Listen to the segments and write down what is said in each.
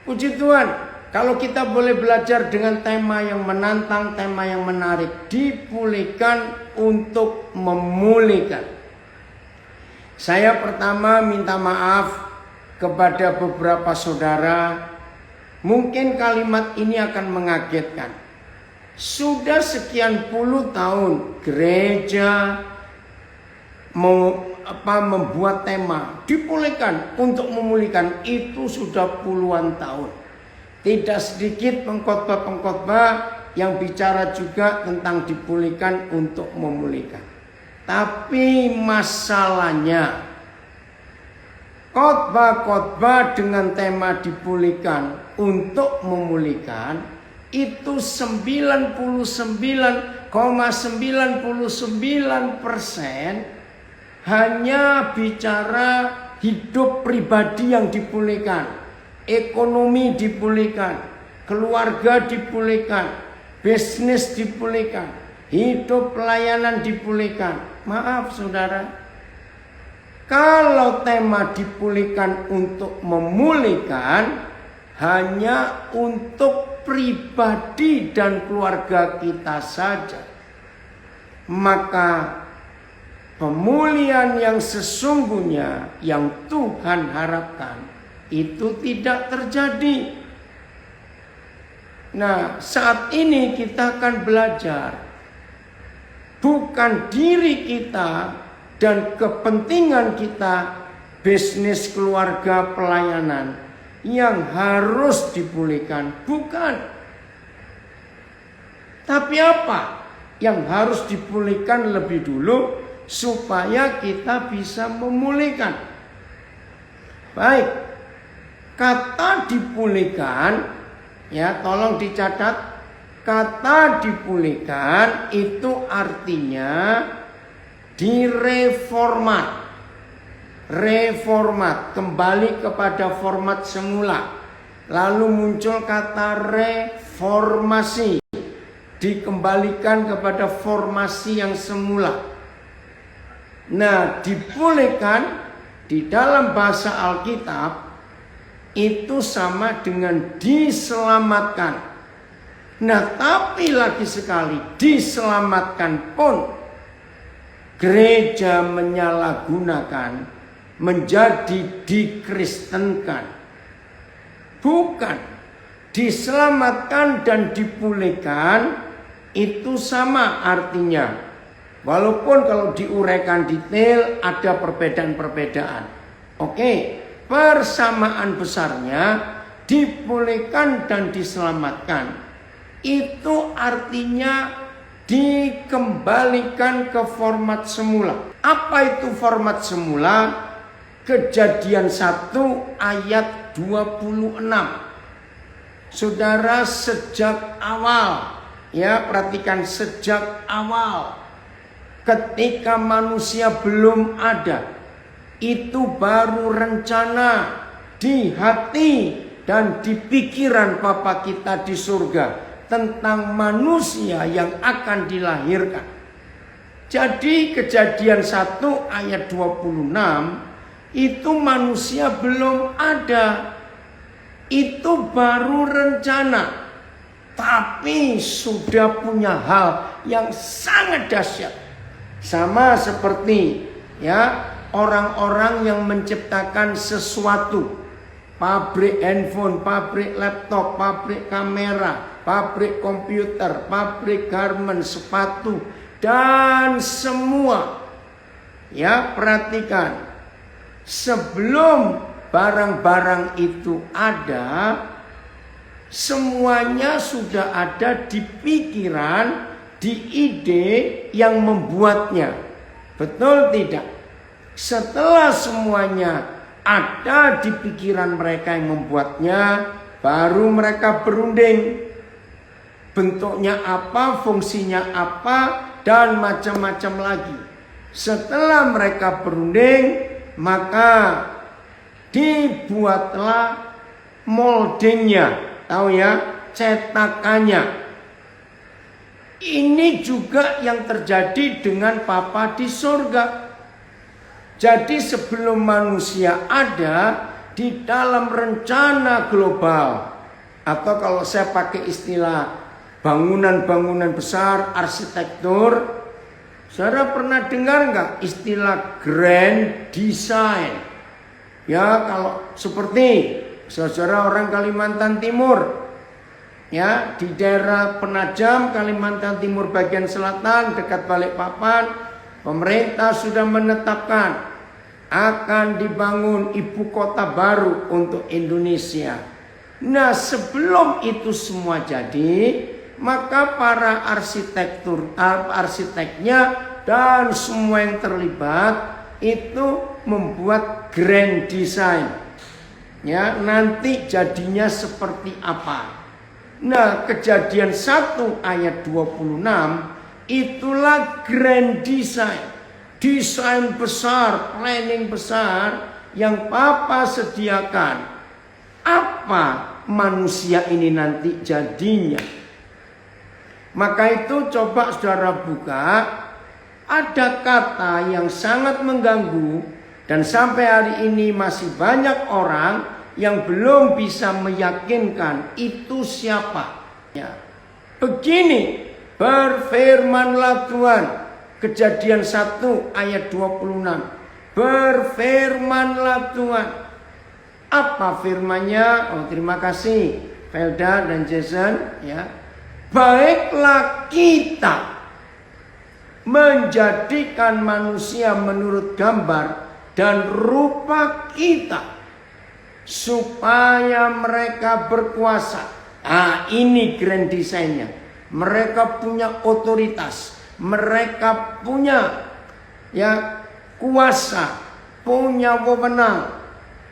Puji Tuhan, kalau kita boleh belajar dengan tema yang menantang, tema yang menarik, dipulihkan untuk memulihkan. Saya pertama minta maaf kepada beberapa saudara. Mungkin kalimat ini akan mengagetkan. Sudah sekian puluh tahun gereja membuat tema dipulihkan untuk memulihkan, itu sudah puluhan tahun. Tidak sedikit pengkhotbah-pengkhotbah yang bicara juga tentang dipulihkan untuk memulihkan. Tapi masalahnya, khotbah-khotbah dengan tema dipulihkan untuk memulihkan itu 99,99% hanya bicara hidup pribadi yang dipulihkan, ekonomi dipulihkan, keluarga dipulihkan, bisnis dipulihkan, hidup pelayanan dipulihkan. Maaf saudara, kalau tema dipulihkan untuk memulihkan hanya untuk pribadi dan keluarga kita saja, maka pemulihan yang sesungguhnya yang Tuhan harapkan itu tidak terjadi. Nah, saat ini kita akan belajar bukan diri kita dan kepentingan kita, bisnis, keluarga, pelayanan yang harus dipulihkan, bukan. Tapi apa yang harus dipulihkan lebih dulu supaya kita bisa memulihkan? Baik, kata dipulihkan, ya tolong dicatat, kata dipulihkan itu artinya direformat. Reformat, kembali kepada format semula. Lalu muncul kata reformasi, dikembalikan kepada formasi yang semula. Nah, dipulihkan di dalam bahasa Alkitab itu sama dengan diselamatkan. Nah, tapi lagi sekali, diselamatkan pun gereja menyalahgunakan menjadi dikristenkan. Bukan. Diselamatkan dan dipulihkan itu sama artinya. Walaupun kalau diuraikan detail ada perbedaan-perbedaan. Oke, persamaan besarnya dipulihkan dan diselamatkan itu artinya dikembalikan ke format semula. Apa itu format semula? Kejadian 1 ayat 26. Saudara, sejak awal, ya perhatikan, sejak awal ketika manusia belum ada, itu baru rencana di hati dan di pikiran Bapa kita di surga tentang manusia yang akan dilahirkan. Jadi kejadian 1 ayat 26 itu manusia belum ada. Itu baru rencana. Tapi sudah punya hal yang sangat dahsyat. Sama seperti ya orang-orang yang menciptakan sesuatu. Pabrik handphone, pabrik laptop, pabrik kamera, pabrik komputer, pabrik garment, sepatu, dan semua. Ya, perhatikan. Sebelum barang-barang itu ada, semuanya sudah ada di pikiran, di ide yang membuatnya. Betul tidak? Setelah semuanya ada di pikiran mereka yang membuatnya, baru mereka berunding. Bentuknya apa, fungsinya apa, dan macam-macam lagi. Setelah mereka berunding, maka dibuatlah moldingnya, tahu ya, cetakannya. Ini juga yang terjadi dengan Bapa di surga. Jadi sebelum manusia ada, di dalam rencana global, atau kalau saya pakai istilah bangunan-bangunan besar, arsitektur, saudara pernah dengar nggak istilah grand design? Ya, kalau seperti saudara orang Kalimantan Timur, ya, di daerah Penajam, Kalimantan Timur bagian selatan dekat Balikpapan, pemerintah sudah menetapkan akan dibangun ibu kota baru untuk Indonesia. Nah, sebelum itu semua jadi, maka para arsiteknya dan semua yang terlibat itu membuat grand design. Ya, nanti jadinya seperti apa? Nah, Kejadian 1 ayat 26 itulah grand design. Desain besar, planning besar yang Papa sediakan. Apa manusia ini nanti jadinya? Maka itu coba saudara buka. Ada kata yang sangat mengganggu dan sampai hari ini masih banyak orang yang belum bisa meyakinkan itu siapa. Ya. Begini berfirmanlah Tuhan. Kejadian 1 ayat 26. Berfirmanlah Tuhan. Apa firmannya? Oh, terima kasih Felda dan Jason, ya. Baiklah kita menjadikan manusia menurut gambar dan rupa kita, supaya mereka berkuasa. Ah, ini grand design-nya. Mereka punya otoritas, mereka punya ya kuasa, punya wewenang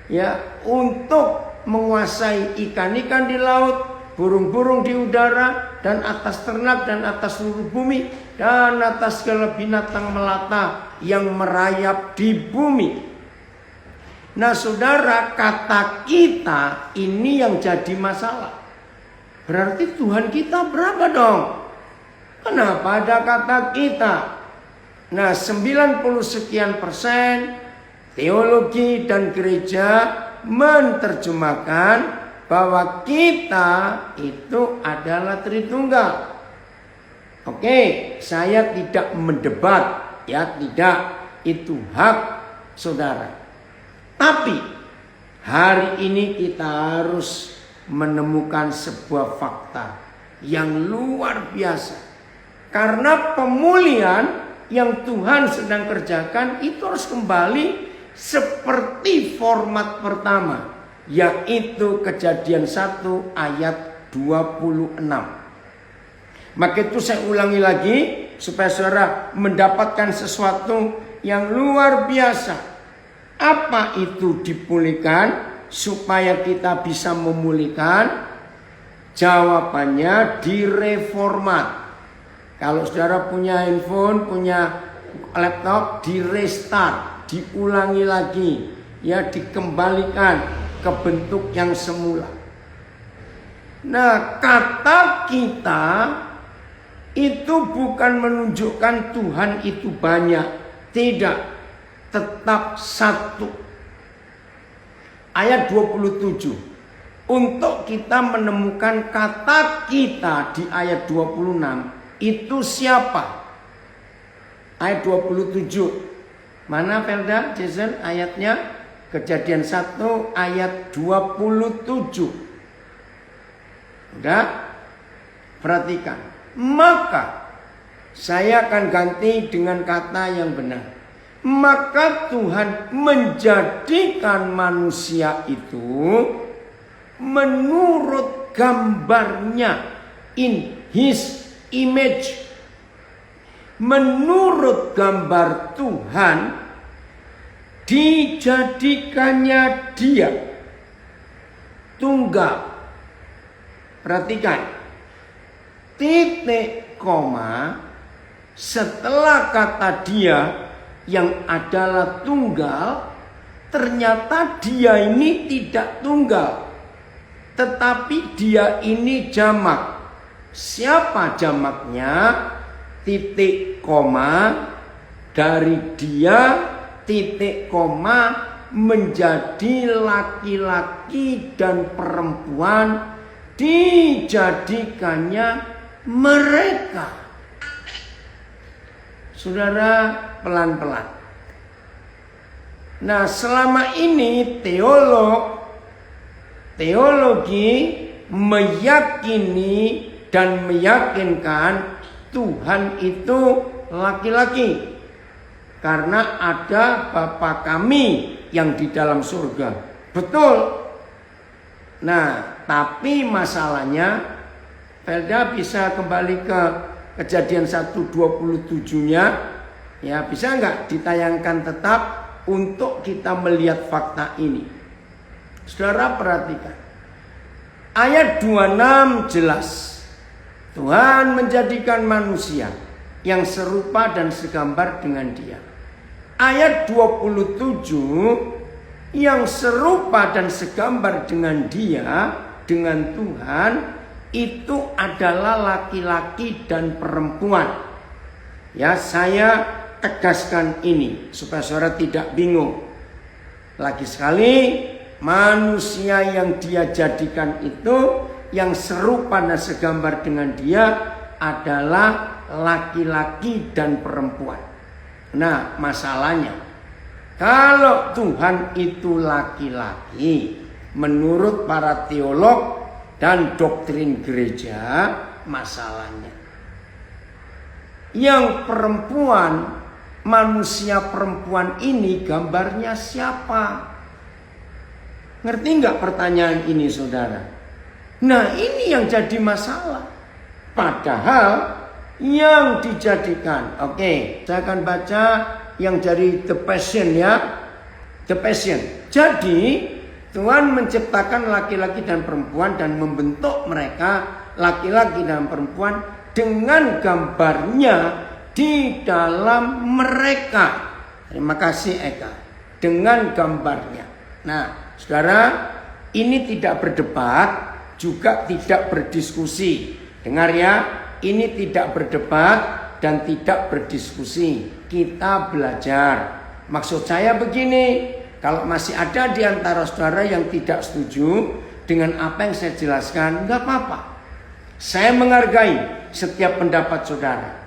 ya untuk menguasai ikan-ikan di laut, burung-burung di udara, dan atas ternak dan atas seluruh bumi dan atas segala binatang melata yang merayap di bumi. Nah, saudara, kata kita ini yang jadi masalah. Berarti Tuhan kita berapa dong? Kenapa ada kata kita? Nah, 90% teologi dan gereja menerjemahkan bahwa kita itu adalah Tritunggal. Oke, saya tidak mendebat, ya, tidak, itu hak saudara. Tapi hari ini kita harus menemukan sebuah fakta yang luar biasa. Karena pemulihan yang Tuhan sedang kerjakan itu harus kembali seperti format pertama, yaitu Kejadian 1 ayat 26. Maka itu saya ulangi lagi supaya saudara mendapatkan sesuatu yang luar biasa. Apa itu dipulihkan supaya kita bisa memulihkan? Jawabannya direformat. Kalau saudara punya handphone, punya laptop, di restart, diulangi lagi, ya, dikembalikan ke bentuk yang semula. Nah, kata kita itu bukan menunjukkan Tuhan itu banyak, tidak, tetap satu. Ayat 27. Untuk kita menemukan kata kita di ayat 26. Itu siapa? Ayat 27. Mana Felda, Jason, ayatnya? Kejadian 1 ayat 27. Udah? Perhatikan. Maka saya akan ganti dengan kata yang benar. Maka Tuhan menjadikan manusia itu menurut gambarnya, in his image. Menurut gambar Tuhan dijadikannya dia tunggal. Perhatikan, titik koma setelah kata dia yang adalah tunggal, ternyata dia ini tidak tunggal, tetapi dia ini jamak. Siapa jamaknya? Titik koma dari dia, titik koma menjadi laki-laki dan perempuan, dijadikannya mereka. Saudara, pelan-pelan. Nah, selama ini teologi meyakini dan meyakinkan Tuhan itu laki-laki karena ada Bapa kami yang di dalam surga. Betul. Nah, tapi masalahnya Felda bisa kembali ke Kejadian 1:27-nya. Ya, bisa nggak ditayangkan tetap untuk kita melihat fakta ini. Saudara perhatikan. Ayat 26 jelas. Tuhan menjadikan manusia yang serupa dan segambar dengan Dia. Ayat 27, yang serupa dan segambar dengan Dia, dengan Tuhan, itu adalah laki-laki dan perempuan. Ya, saya tegaskan ini supaya saudara tidak bingung. Lagi sekali, manusia yang Dia jadikan itu, yang serupa dan segambar dengan Dia adalah laki-laki dan perempuan. Nah, masalahnya, kalau Tuhan itu laki-laki, menurut para teolog dan doktrin gereja, masalahnya yang perempuan, manusia perempuan ini gambarnya siapa? Ngerti nggak pertanyaan ini, saudara? Nah, ini yang jadi masalah. Padahal yang dijadikan, oke, saya akan baca yang dari The Passion ya. The Passion. Jadi Tuhan menciptakan laki-laki dan perempuan dan membentuk mereka laki-laki dan perempuan dengan gambarnya di dalam mereka. Terima kasih Eka. Dengan gambarnya. Nah, saudara, ini tidak berdebat, juga tidak berdiskusi. Dengar ya, ini tidak berdebat dan tidak berdiskusi. Kita belajar. Maksud saya begini, kalau masih ada di antara saudara yang tidak setuju dengan apa yang saya jelaskan, nggak apa-apa. Saya menghargai setiap pendapat saudara.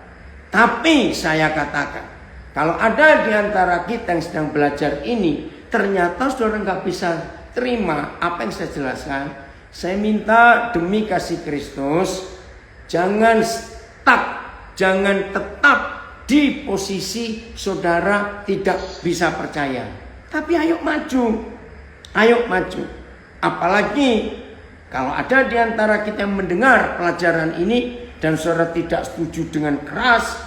Tapi saya katakan, kalau ada di antara kita yang sedang belajar ini, ternyata saudara nggak bisa terima apa yang saya jelaskan, saya minta demi kasih Kristus, jangan stuck, jangan tetap di posisi saudara tidak bisa percaya. Tapi ayo maju. Ayo maju. Apalagi kalau ada di antara kita yang mendengar pelajaran ini dan saudara tidak setuju dengan keras,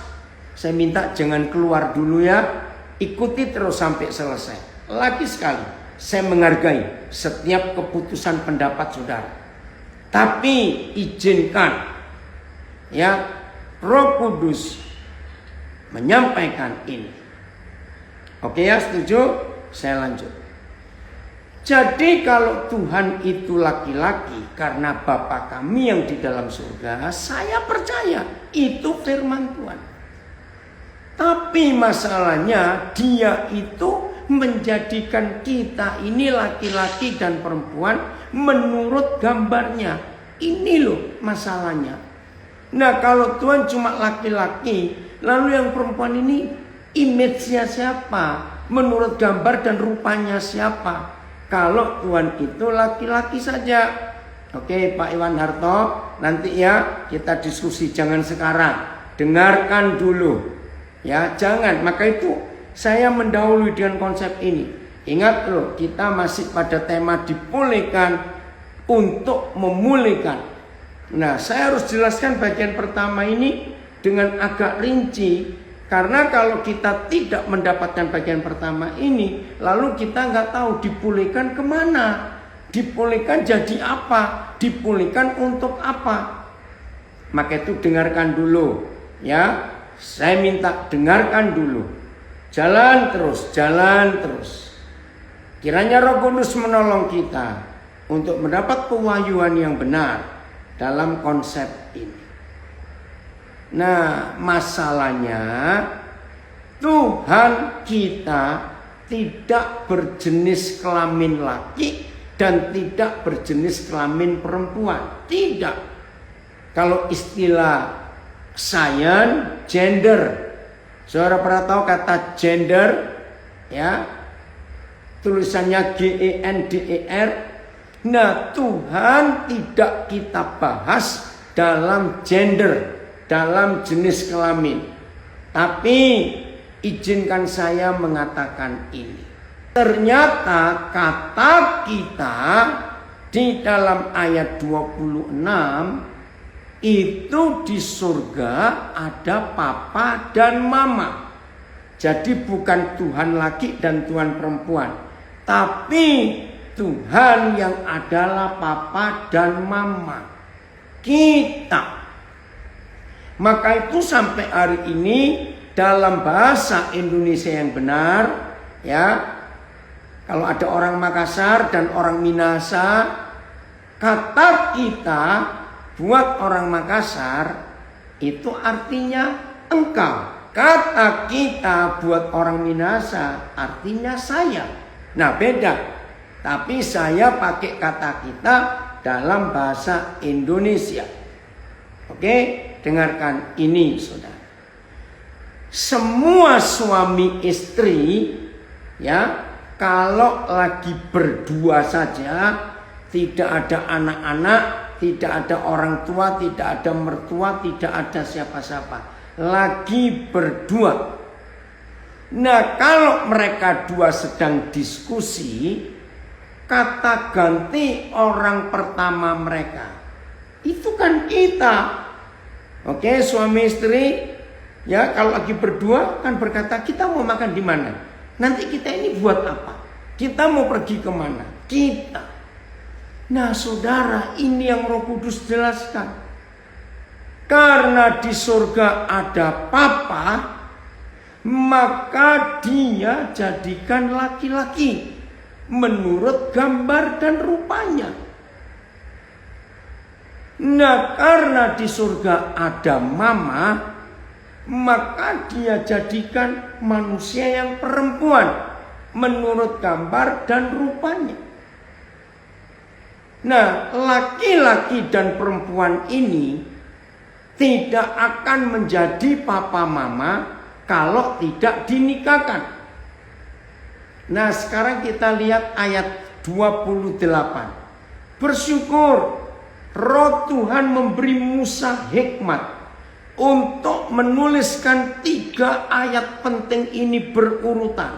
saya minta jangan keluar dulu ya. Ikuti terus sampai selesai. Lagi sekali, saya menghargai setiap keputusan pendapat saudara. Tapi izinkan ya Roh Kudus menyampaikan ini. Oke ya, setuju? Saya lanjut. Jadi kalau Tuhan itu laki-laki karena Bapa kami yang di dalam surga, saya percaya itu firman Tuhan. Tapi masalahnya Dia itu menjadikan kita ini laki-laki dan perempuan menurut gambarnya. Ini loh masalahnya. Nah, kalau Tuhan cuma laki-laki, lalu yang perempuan ini image-nya siapa? Menurut gambar dan rupanya siapa? Kalau Tuhan itu laki-laki saja. Oke, Pak Iwan Harto, nanti ya kita diskusi, jangan sekarang. Dengarkan dulu. Ya, jangan. Maka itu saya mendahului dengan konsep ini. Ingat loh, kita masih pada tema dipulihkan untuk memulihkan. Nah, saya harus jelaskan bagian pertama ini dengan agak rinci. Karena kalau kita tidak mendapatkan bagian pertama ini, lalu kita nggak tahu dipulihkan kemana, dipulihkan jadi apa, dipulihkan untuk apa. Maka itu dengarkan dulu, ya. Saya minta dengarkan dulu. Jalan terus, jalan terus. Kiranya Roh Kudus menolong kita untuk mendapat pewahyuan yang benar dalam konsep ini. Nah, masalahnya Tuhan kita tidak berjenis kelamin laki dan tidak berjenis kelamin perempuan. Tidak. Kalau istilah sains, gender. Saudara pernah tahu kata gender? Ya. Tulisannya GENDER. Nah, Tuhan tidak kita bahas dalam gender, dalam jenis kelamin. Tapi izinkan saya mengatakan ini. Ternyata kata kita di dalam ayat 26 itu di surga ada papa dan mama. Jadi bukan Tuhan laki dan Tuhan perempuan, tapi Tuhan yang adalah papa dan mama kita. Maka itu sampai hari ini dalam bahasa Indonesia yang benar, ya, kalau ada orang Makassar dan orang Minahasa, kata kita buat orang Makassar itu artinya engkau. Kata kita buat orang Minahasa artinya saya. Nah, beda. Tapi saya pakai kata kita dalam bahasa Indonesia. Oke, dengarkan ini, saudara. Semua suami istri, ya, kalau lagi berdua saja, tidak ada anak-anak, tidak ada orang tua, tidak ada mertua, tidak ada siapa-siapa, lagi berdua. Nah, kalau mereka dua sedang diskusi, kata ganti orang pertama mereka itu kan kita. Oke, suami istri, ya, kalau lagi berdua kan berkata kita mau makan di mana, nanti kita ini buat apa, kita mau pergi kemana, kita. Nah, saudara, ini yang Roh Kudus jelaskan. Karena di surga ada papa, maka dia jadikan laki-laki menurut gambar dan rupanya. Nah, karena di surga ada mama, maka dia jadikan manusia yang perempuan menurut gambar dan rupanya. Nah, laki-laki dan perempuan ini tidak akan menjadi papa mama kalau tidak dinikahkan. Nah, sekarang kita lihat ayat 28. Bersyukur Roh Tuhan memberi Musa hikmat untuk menuliskan 3 ayat penting ini berurutan.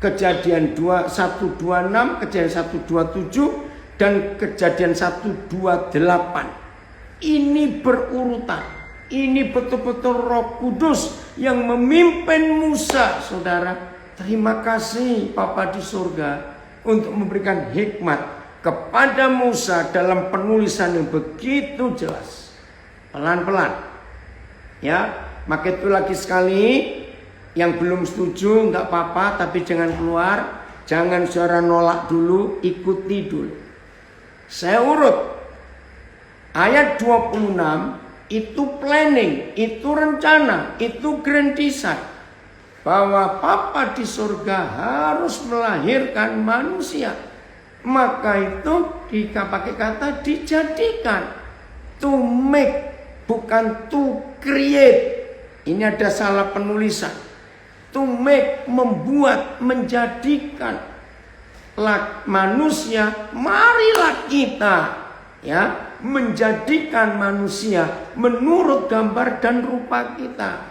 Kejadian 1:26, Kejadian 1:27, dan Kejadian 1:28. Ini berurutan. Ini betul-betul Roh Kudus yang memimpin Musa, saudara. Terima kasih Bapa di surga untuk memberikan hikmat kepada Musa dalam penulisan yang begitu jelas. Pelan-pelan. Ya, maka itu lagi sekali, yang belum setuju enggak apa-apa, tapi jangan keluar, jangan saudara nolak dulu, ikuti dulu. Saya urut. Ayat 26 itu planning, itu rencana, itu grand design. Bahwa Papa di surga harus melahirkan manusia. Maka itu pakai kata dijadikan. To make, bukan to create. Ini ada salah penulisan. To make, membuat, menjadikan manusia. Marilah kita, ya, menjadikan manusia menurut gambar dan rupa kita.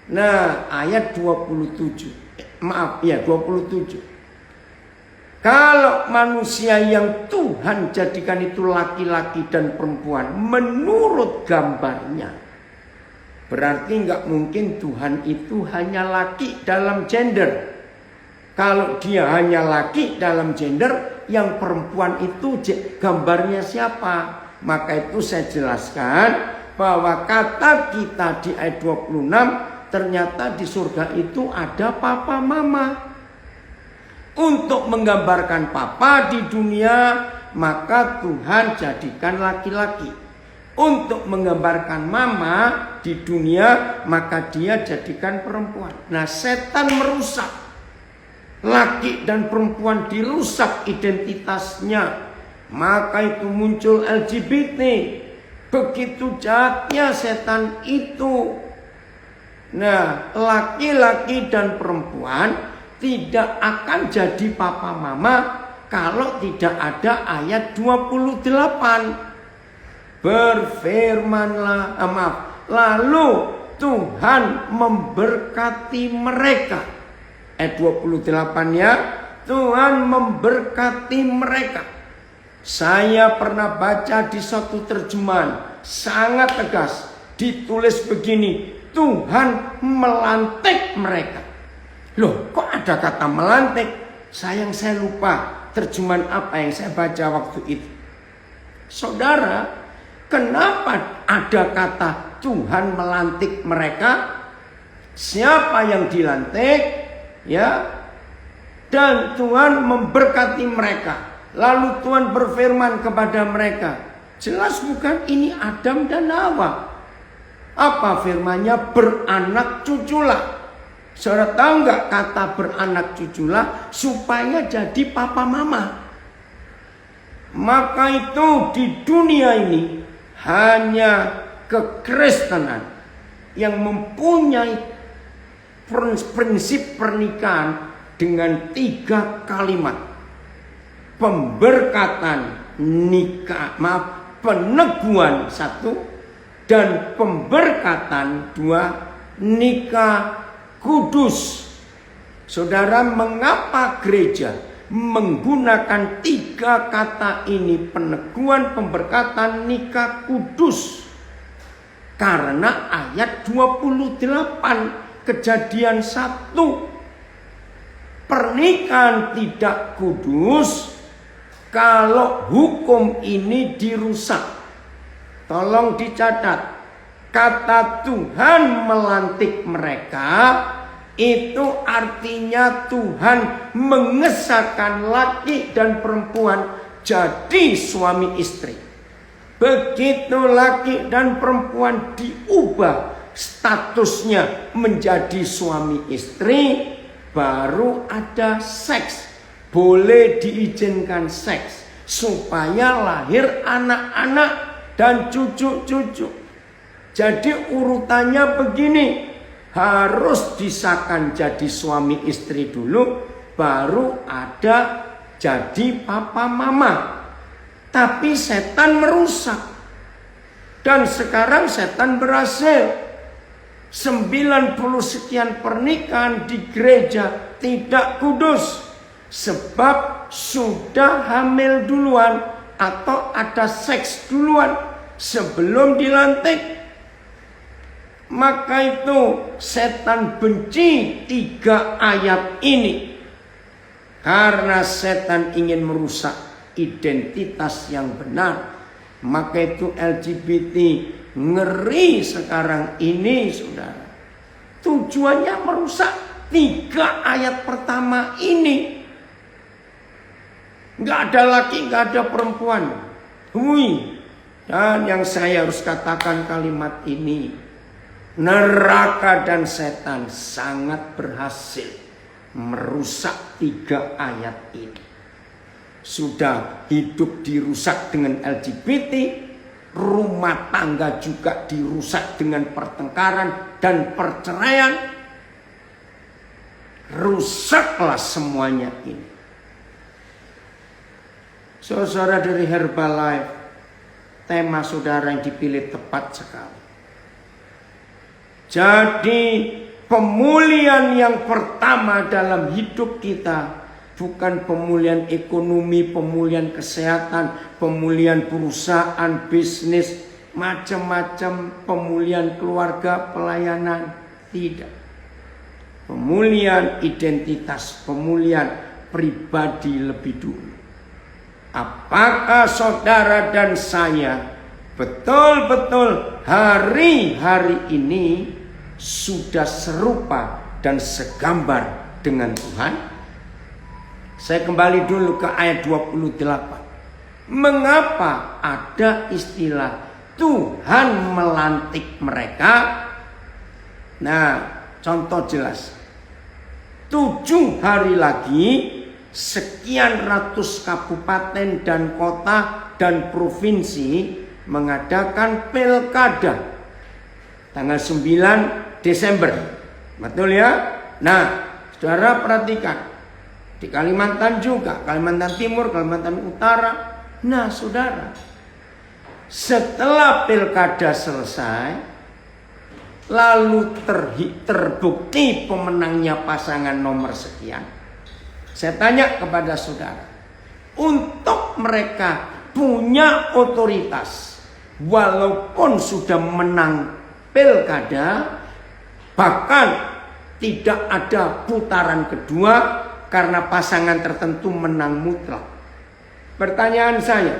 Nah, ayat 27. 27. Kalau manusia yang Tuhan jadikan itu laki-laki dan perempuan menurut gambarnya, berarti nggak mungkin Tuhan itu hanya laki dalam gender. Kalau dia hanya laki dalam gender, yang perempuan itu gambarnya siapa? Maka itu saya jelaskan bahwa kata kita di ayat 26, ternyata di surga itu ada papa mama. Untuk menggambarkan papa di dunia, maka Tuhan jadikan laki-laki. Untuk menggambarkan mama di dunia, maka dia jadikan perempuan. Nah, setan merusak. laki dan perempuan dirusak identitasnya, maka itu muncul LGBT. Begitu jahatnya setan itu. Nah, laki-laki dan perempuan tidak akan jadi papa mama kalau tidak ada ayat 28. Berfirmanlah, lalu Tuhan memberkati mereka. Ayat 28 ya, Tuhan memberkati mereka. Saya pernah baca di suatu terjemahan sangat tegas, ditulis begini, Tuhan melantik mereka. Loh, kok ada kata melantik? Sayang saya lupa terjemahan apa yang saya baca waktu itu. Saudara, kenapa ada kata Tuhan melantik mereka? Siapa yang dilantik? Ya, dan Tuhan memberkati mereka. Lalu Tuhan berfirman kepada mereka. Jelas bukan ini Adam dan Hawa. Apa firmannya? Beranak cuculah. Saudara tahu nggak kata beranak cuculah? Supaya jadi papa mama. Maka itu di dunia ini hanya kekristenan yang mempunyai prinsip pernikahan dengan 3 kalimat. Pemberkatan nikah, peneguhan 1, dan pemberkatan 2, nikah kudus. Saudara, mengapa gereja menggunakan 3 kata ini, peneguhan, pemberkatan, nikah kudus? Karena ayat 28 Kejadian 1, pernikahan tidak kudus kalau hukum ini dirusak. Tolong dicatat, kata Tuhan melantik mereka itu artinya Tuhan mengesahkan laki dan perempuan jadi suami istri. Begitu laki dan perempuan diubah statusnya menjadi suami istri, baru ada seks. Boleh diizinkan seks supaya lahir anak-anak dan cucu-cucu. Jadi urutannya begini, harus disahkan jadi suami istri dulu, baru ada jadi papa mama. Tapi setan merusak. Dan sekarang setan berhasil. 90 sekian pernikahan di gereja tidak kudus. Sebab sudah hamil duluan atau ada seks duluan sebelum dilantik. Maka itu setan benci 3 ayat ini. Karena setan ingin merusak identitas yang benar. Maka itu LGBT ngeri sekarang ini, saudara. Tujuannya merusak 3 ayat pertama ini. Nggak ada laki, nggak ada perempuan. Dan yang saya harus katakan kalimat ini, neraka dan setan sangat berhasil merusak 3 ayat ini. Sudah hidup dirusak dengan LGBT, rumah tangga juga dirusak dengan pertengkaran dan perceraian. Rusaklah semuanya ini. Saudara dari Herbalife, tema saudara yang dipilih tepat sekali. Jadi pemulihan yang pertama dalam hidup kita bukan pemulihan ekonomi, pemulihan kesehatan, pemulihan perusahaan, bisnis, macam-macam, pemulihan keluarga, pelayanan. Tidak. Pemulihan identitas, pemulihan pribadi lebih dulu. Apakah saudara dan saya betul-betul hari-hari ini sudah serupa dan segambar dengan Tuhan? Saya kembali dulu ke ayat 28. Mengapa ada istilah Tuhan melantik mereka? Nah, contoh jelas. 7 hari lagi sekian ratus kabupaten dan kota dan provinsi mengadakan pilkada tanggal 9 Desember. Betul ya? Nah, saudara perhatikan. Di Kalimantan juga, Kalimantan Timur, Kalimantan Utara. Nah, saudara, setelah pilkada selesai, lalu terbukti pemenangnya pasangan nomor sekian. Saya tanya kepada saudara, untuk mereka punya otoritas, walaupun sudah menang pilkada, bahkan tidak ada putaran kedua karena pasangan tertentu menang mutlak. Pertanyaan saya,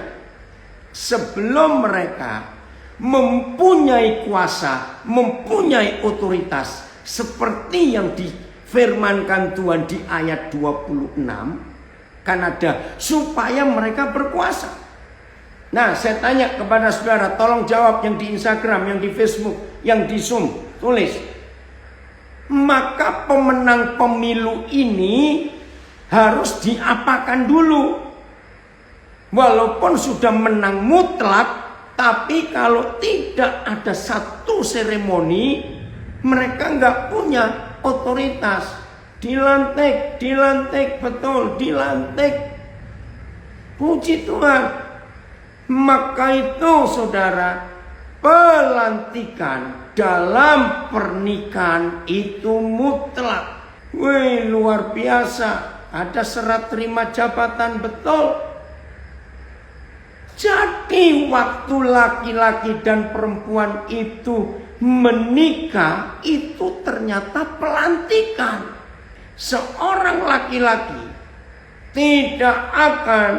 sebelum mereka mempunyai kuasa, mempunyai otoritas seperti yang difirmankan Tuhan di ayat 26, kan ada supaya mereka berkuasa. Nah, saya tanya kepada saudara, tolong jawab yang di Instagram, yang di Facebook, yang di Zoom, tulis. Maka pemenang pemilu ini harus diapakan dulu? Walaupun sudah menang mutlak, tapi kalau tidak ada satu seremoni, mereka nggak punya otoritas. Dilantik, betul, dilantik. Puji Tuhan. Maka itu saudara, pelantikan dalam pernikahan itu mutlak. Wih, luar biasa. Ada serat terima jabatan, betul. Jadi waktu laki-laki dan perempuan itu menikah, itu ternyata pelantikan. Seorang laki-laki tidak akan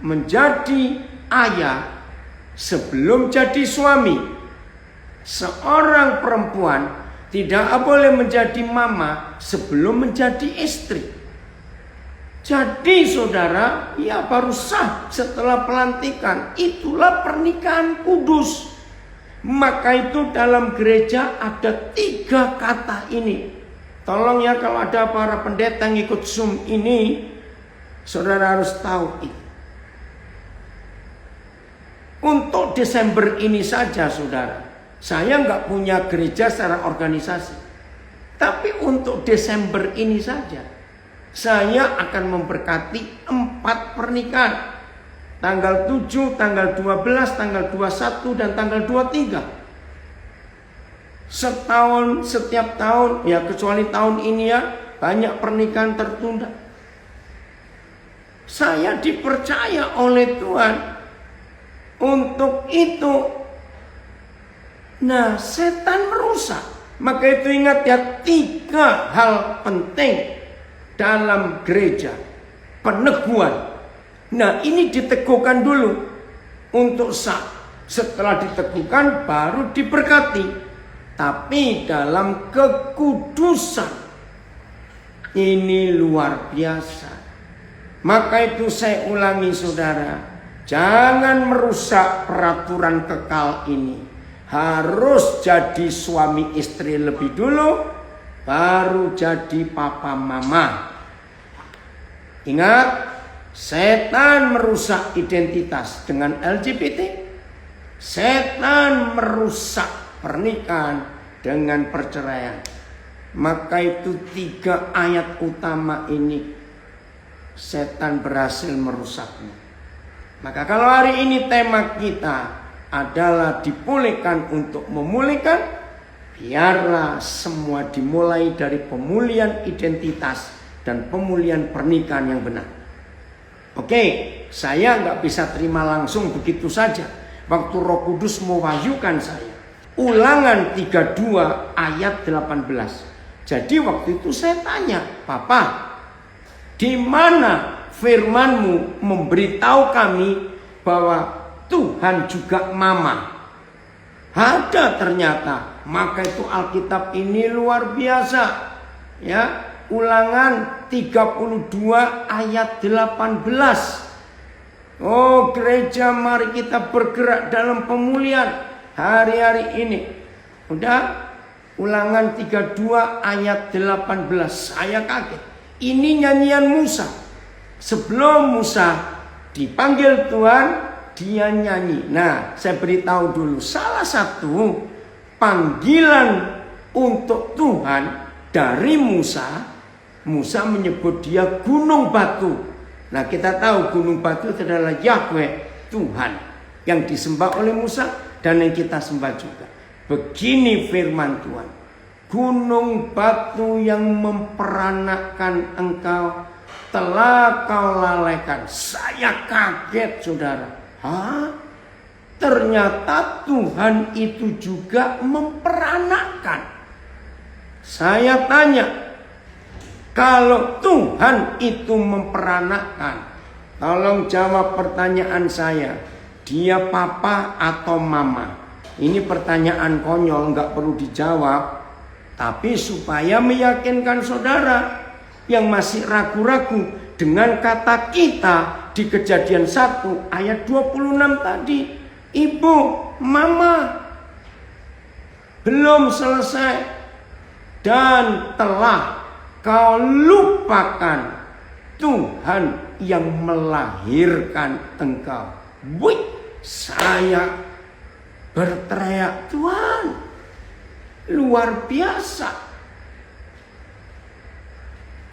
menjadi ayah sebelum jadi suami. Seorang perempuan tidak boleh menjadi mama sebelum menjadi istri. Jadi saudara, ya baru sah setelah pelantikan. Itulah pernikahan kudus. Maka itu dalam gereja ada 3 kata ini. Tolong ya, kalau ada para pendeta yang ikut Zoom ini, saudara harus tahu itu. Untuk Desember ini saja saudara, saya nggak punya gereja secara organisasi. Tapi untuk Desember ini saja, saya akan memberkati 4 pernikahan. Tanggal 7, tanggal 12, tanggal 21, dan tanggal 23. Setahun, setiap tahun, ya kecuali tahun ini ya, banyak pernikahan tertunda. Saya dipercaya oleh Tuhan untuk itu. Nah, setan merusak. Maka itu ingat ya, 3 hal penting dalam gereja. Peneguhan. Nah, ini diteguhkan dulu untuk sah. Setelah diteguhkan baru diberkati. Tapi dalam kekudusan. Ini luar biasa. Maka itu saya ulangi saudara, jangan merusak peraturan kekal ini. Harus jadi suami istri lebih dulu, baru jadi papa mama. Ingat, setan merusak identitas dengan LGBT. Setan merusak pernikahan dengan perceraian. Maka itu 3 ayat utama ini setan berhasil merusaknya. Maka kalau hari ini tema kita adalah dipulihkan untuk memulihkan, biarlah semua dimulai dari pemulihan identitas dan pemulihan pernikahan yang benar. Oke, saya nggak bisa terima langsung begitu saja. Waktu Roh Kudus mewahyukan saya. Ulangan 32 ayat 18. Jadi waktu itu saya tanya, Papa, di mana firman-Mu memberitahu kami bahwa Tuhan juga mama? Ada ternyata. Maka itu Alkitab ini luar biasa. Ya, Ulangan 32 ayat 18. Oh gereja, mari kita bergerak dalam pemulihan hari-hari ini. Udah, Ulangan 32 ayat 18. Saya kaget. Ini nyanyian Musa. Sebelum Musa dipanggil Tuhan, dia nyanyi. Nah, saya beritahu dulu, salah satu panggilan untuk Tuhan dari Musa, Musa menyebut dia gunung batu. Nah, kita tahu gunung batu itu adalah Yahweh, Tuhan, yang disembah oleh Musa dan yang kita sembah juga. Begini firman Tuhan, gunung batu yang memperanakkan engkau telah kau lalaikan. Saya kaget, saudara. Hah? Ternyata Tuhan itu juga memperanakkan. Saya tanya, kalau Tuhan itu memperanakkan, tolong jawab pertanyaan saya. Dia papa atau mama? Ini pertanyaan konyol, nggak perlu dijawab. Tapi supaya meyakinkan saudara yang masih ragu-ragu dengan kata kita di Kejadian 1 ayat 26 tadi. Ibu, mama, belum selesai dan telah kau lupakan Tuhan yang melahirkan engkau. Wih, saya berteriak, Tuhan, luar biasa.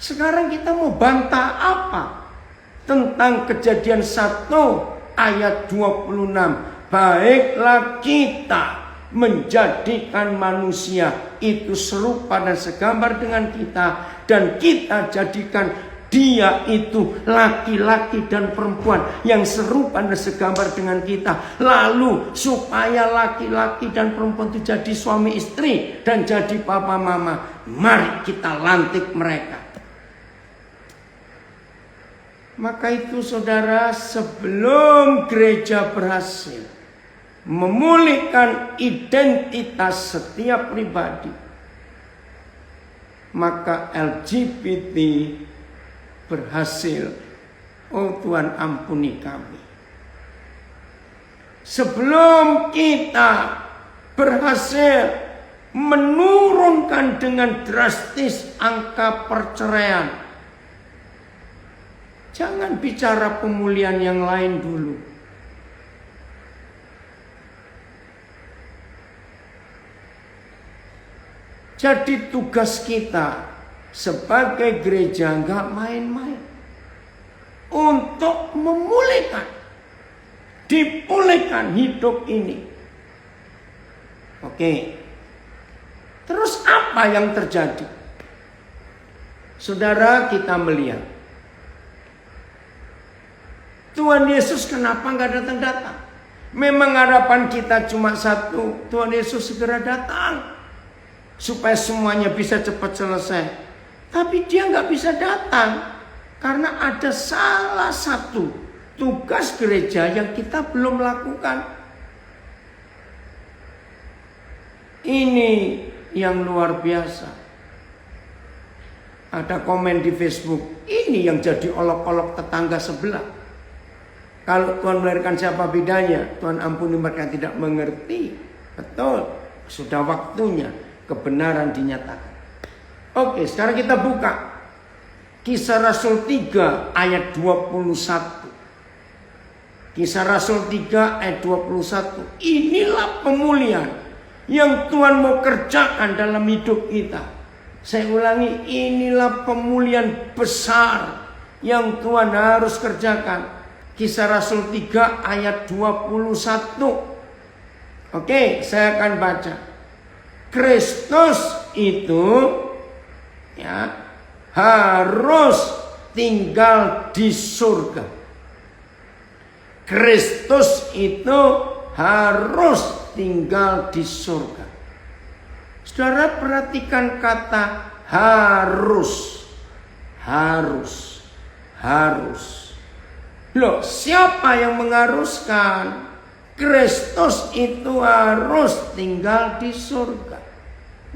Sekarang kita mau bantah apa tentang Kejadian 1 ayat 26? Baiklah kita menjadikan manusia itu serupa dan segambar dengan kita, dan kita jadikan dia itu laki-laki dan perempuan yang serupa dan segambar dengan kita. Lalu supaya laki-laki dan perempuan itu jadi suami istri dan jadi papa mama, mari kita lantik mereka. Maka itu saudara, sebelum gereja berhasil memulihkan identitas setiap pribadi, maka LGBT berhasil. Oh Tuhan, ampuni kami. Sebelum kita berhasil menurunkan dengan drastis angka perceraian, jangan bicara pemulihan yang lain dulu. Jadi tugas kita sebagai gereja nggak main-main untuk memulihkan, dipulihkan hidup ini. Oke. Terus apa yang terjadi? Saudara, kita melihat Tuhan Yesus kenapa nggak datang-datang? Memang harapan kita cuma satu, Tuhan Yesus segera datang supaya semuanya bisa cepat selesai. Tapi dia nggak bisa datang karena ada salah satu tugas gereja yang kita belum lakukan. Ini yang luar biasa. Ada komen di Facebook, ini yang jadi olok-olok tetangga sebelah. Kalau Tuhan melahirkan, siapa bedanya? Tuhan ampuni mereka tidak mengerti. Betul, sudah waktunya kebenaran dinyatakan. Oke, sekarang kita buka Kisah Rasul 3 ayat 21. Kisah Rasul 3 ayat 21. Inilah pemulihan yang Tuhan mau kerjakan dalam hidup kita. Saya ulangi, inilah pemulihan besar yang Tuhan harus kerjakan. Kisah Rasul 3 ayat 21. Oke, saya akan baca. Kristus itu ya harus tinggal di surga. Kristus itu harus tinggal di surga. Saudara perhatikan kata harus. Loh, siapa yang mengharuskan? Kristus itu harus tinggal di surga.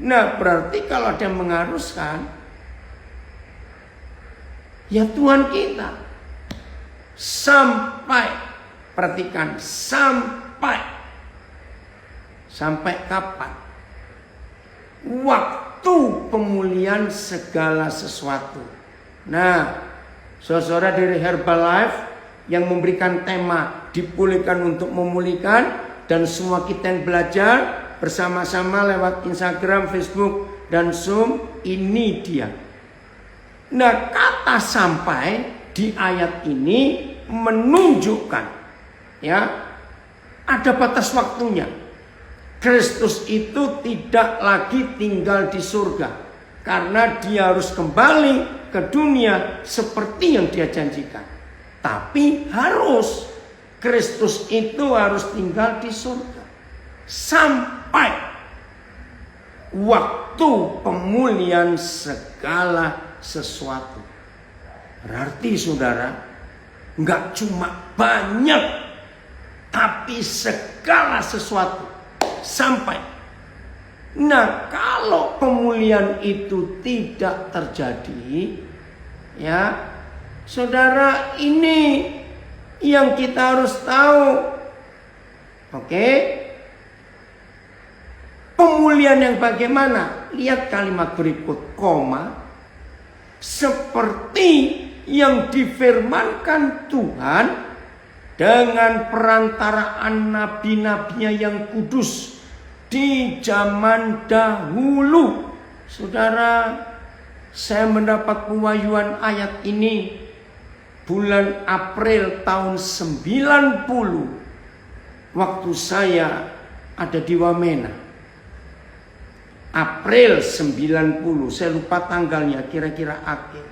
Nah, berarti kalau ada yang mengharuskan, ya Tuhan kita. Sampai, perhatikan, sampai kapan? Waktu pemulihan segala sesuatu. Nah, saudara dari Herbalife yang memberikan tema dipulihkan untuk memulihkan, dan semua kita yang belajar bersama-sama lewat Instagram, Facebook, dan Zoom, ini dia. Nah, kata sampai di ayat ini menunjukkan, ya, ada batas waktunya. Kristus itu tidak lagi tinggal di surga, karena dia harus kembali ke dunia seperti yang dia janjikan. Tapi Kristus itu harus tinggal di surga sampai waktu pemulihan segala sesuatu. Berarti saudara, nggak cuma banyak, tapi segala sesuatu sampai. Nah, kalau pemulihan itu tidak terjadi, ya saudara, ini yang kita harus tahu. Oke, pemulihan yang bagaimana? Lihat kalimat berikut, koma, seperti yang difirmankan Tuhan dengan perantaraan nabi-nabinya yang kudus di zaman dahulu. Saudara, saya mendapat pewahyuan ayat ini bulan April tahun 90, waktu saya ada di Wamena. April 90, saya lupa tanggalnya, kira-kira akhir.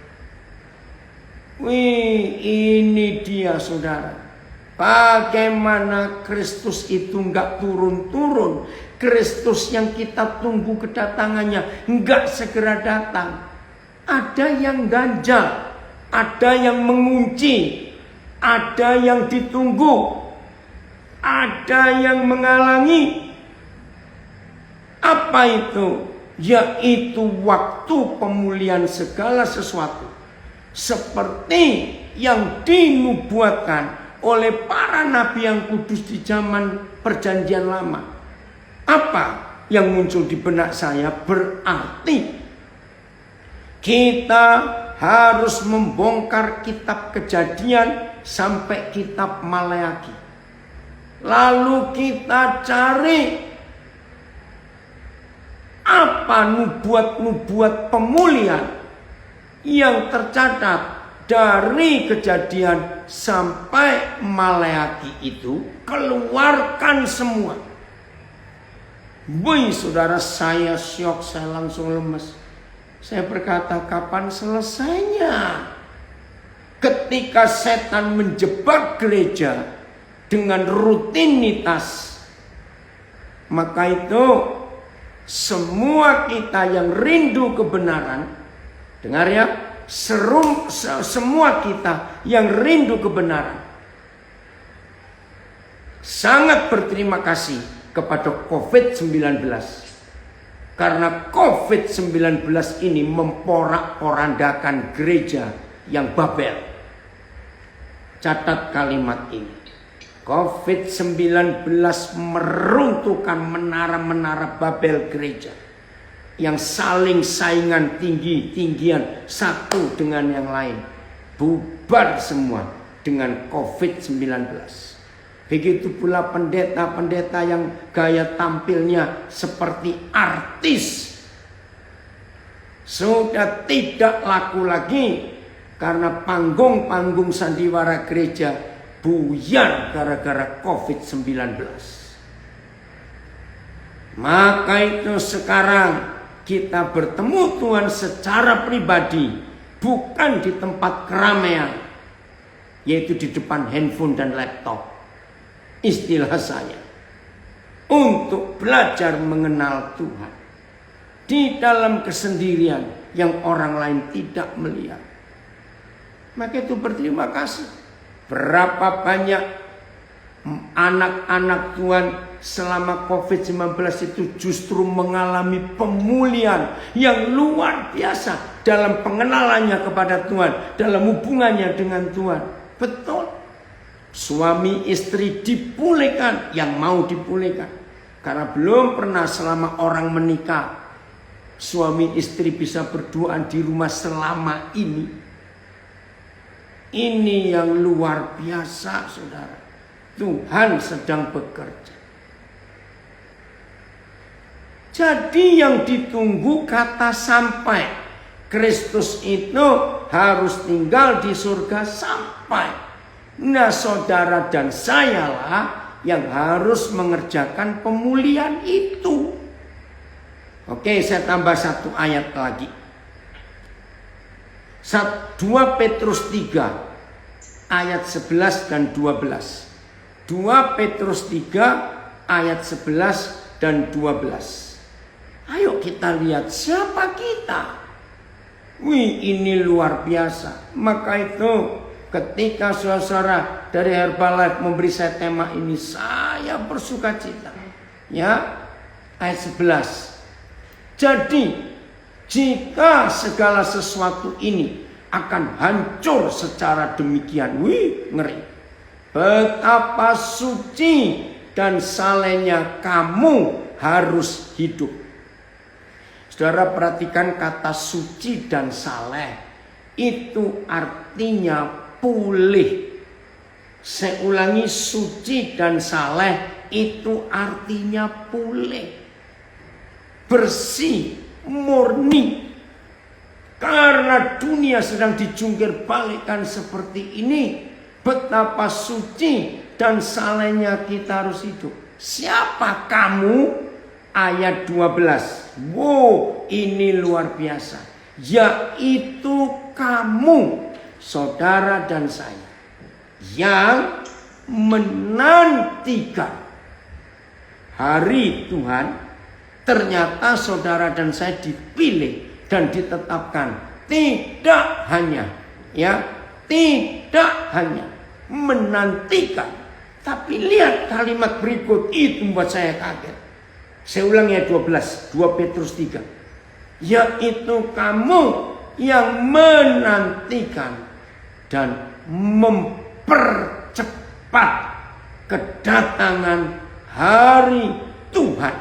Wih, ini dia saudara. Bagaimana Kristus itu nggak turun-turun. Kristus yang kita tunggu kedatangannya nggak segera datang. Ada yang ganjal, ada yang mengunci, ada yang ditunggu, ada yang menghalangi. Apa itu? Yaitu waktu pemulihan segala sesuatu, seperti yang dinubuatkan oleh para nabi yang kudus di zaman perjanjian lama. Apa yang muncul di benak saya? Berarti kita harus membongkar kitab Kejadian sampai kitab Maleaki. Lalu kita cari apa nubuat-nubuat pemulihan yang tercatat dari Kejadian sampai Maleaki itu. Keluarkan semua. Wih saudara, saya syok, saya langsung lemes. Saya berkata, kapan selesainya? Ketika setan menjebak gereja dengan rutinitas, maka itu semua kita yang rindu kebenaran, dengar ya, semua kita yang rindu kebenaran sangat berterima kasih kepada COVID-19. Karena COVID-19 ini memporak-porandakan gereja yang Babel. Catat kalimat ini. COVID-19 meruntuhkan menara-menara Babel gereja yang saling saingan tinggi-tinggian satu dengan yang lain. Bubar semua dengan COVID-19. Begitu pula pendeta-pendeta yang gaya tampilnya seperti artis sudah tidak laku lagi, karena panggung-panggung sandiwara gereja buyar gara-gara COVID-19. Maka itu sekarang kita bertemu Tuhan secara pribadi, bukan di tempat keramaian, yaitu di depan handphone dan laptop. Istilah saya, untuk belajar mengenal Tuhan di dalam kesendirian yang orang lain tidak melihat. Maka itu berterima kasih. Berapa banyak anak-anak Tuhan selama COVID-19 itu justru mengalami pemulihan yang luar biasa dalam pengenalannya kepada Tuhan, dalam hubungannya dengan Tuhan. Betul. Suami istri dipulihkan yang mau dipulihkan. Karena belum pernah selama orang menikah suami istri bisa berdoa di rumah selama ini. Ini yang luar biasa, saudara. Tuhan sedang bekerja. Jadi yang ditunggu kata sampai. Kristus itu harus tinggal di surga sampai. Nah, saudara dan sayalah yang harus mengerjakan pemulihan itu. Oke, saya tambah satu ayat lagi. 2 Petrus 3 ayat 11 dan 12. 2 Petrus 3 ayat 11 dan 12. Ayo kita lihat siapa kita. Wih, ini luar biasa. Maka itu ketika saudara dari Herbalife memberi saya tema ini, saya bersuka cita. Ya, ayat 11. Jadi, jika segala sesuatu ini akan hancur secara demikian, wih, ngeri. Betapa suci dan salehnya kamu harus hidup. Saudara perhatikan kata suci dan saleh. Itu artinya pulih. Saya ulangi, suci dan saleh itu artinya pulih. Bersih, murni. Karena dunia sedang dijungkir balikkan seperti ini. Betapa suci dan salehnya kita harus hidup. Siapa kamu? Ayat 12. Wow, ini luar biasa. Yaitu kamu, saudara dan saya, yang menantikan hari Tuhan. Ternyata saudara dan saya dipilih dan ditetapkan. Tidak hanya menantikan. Tapi lihat kalimat berikut itu membuat saya kaget. Saya ulang ya 12, 2 Petrus 3. Yaitu kamu yang menantikan dan mempercepat kedatangan hari Tuhan.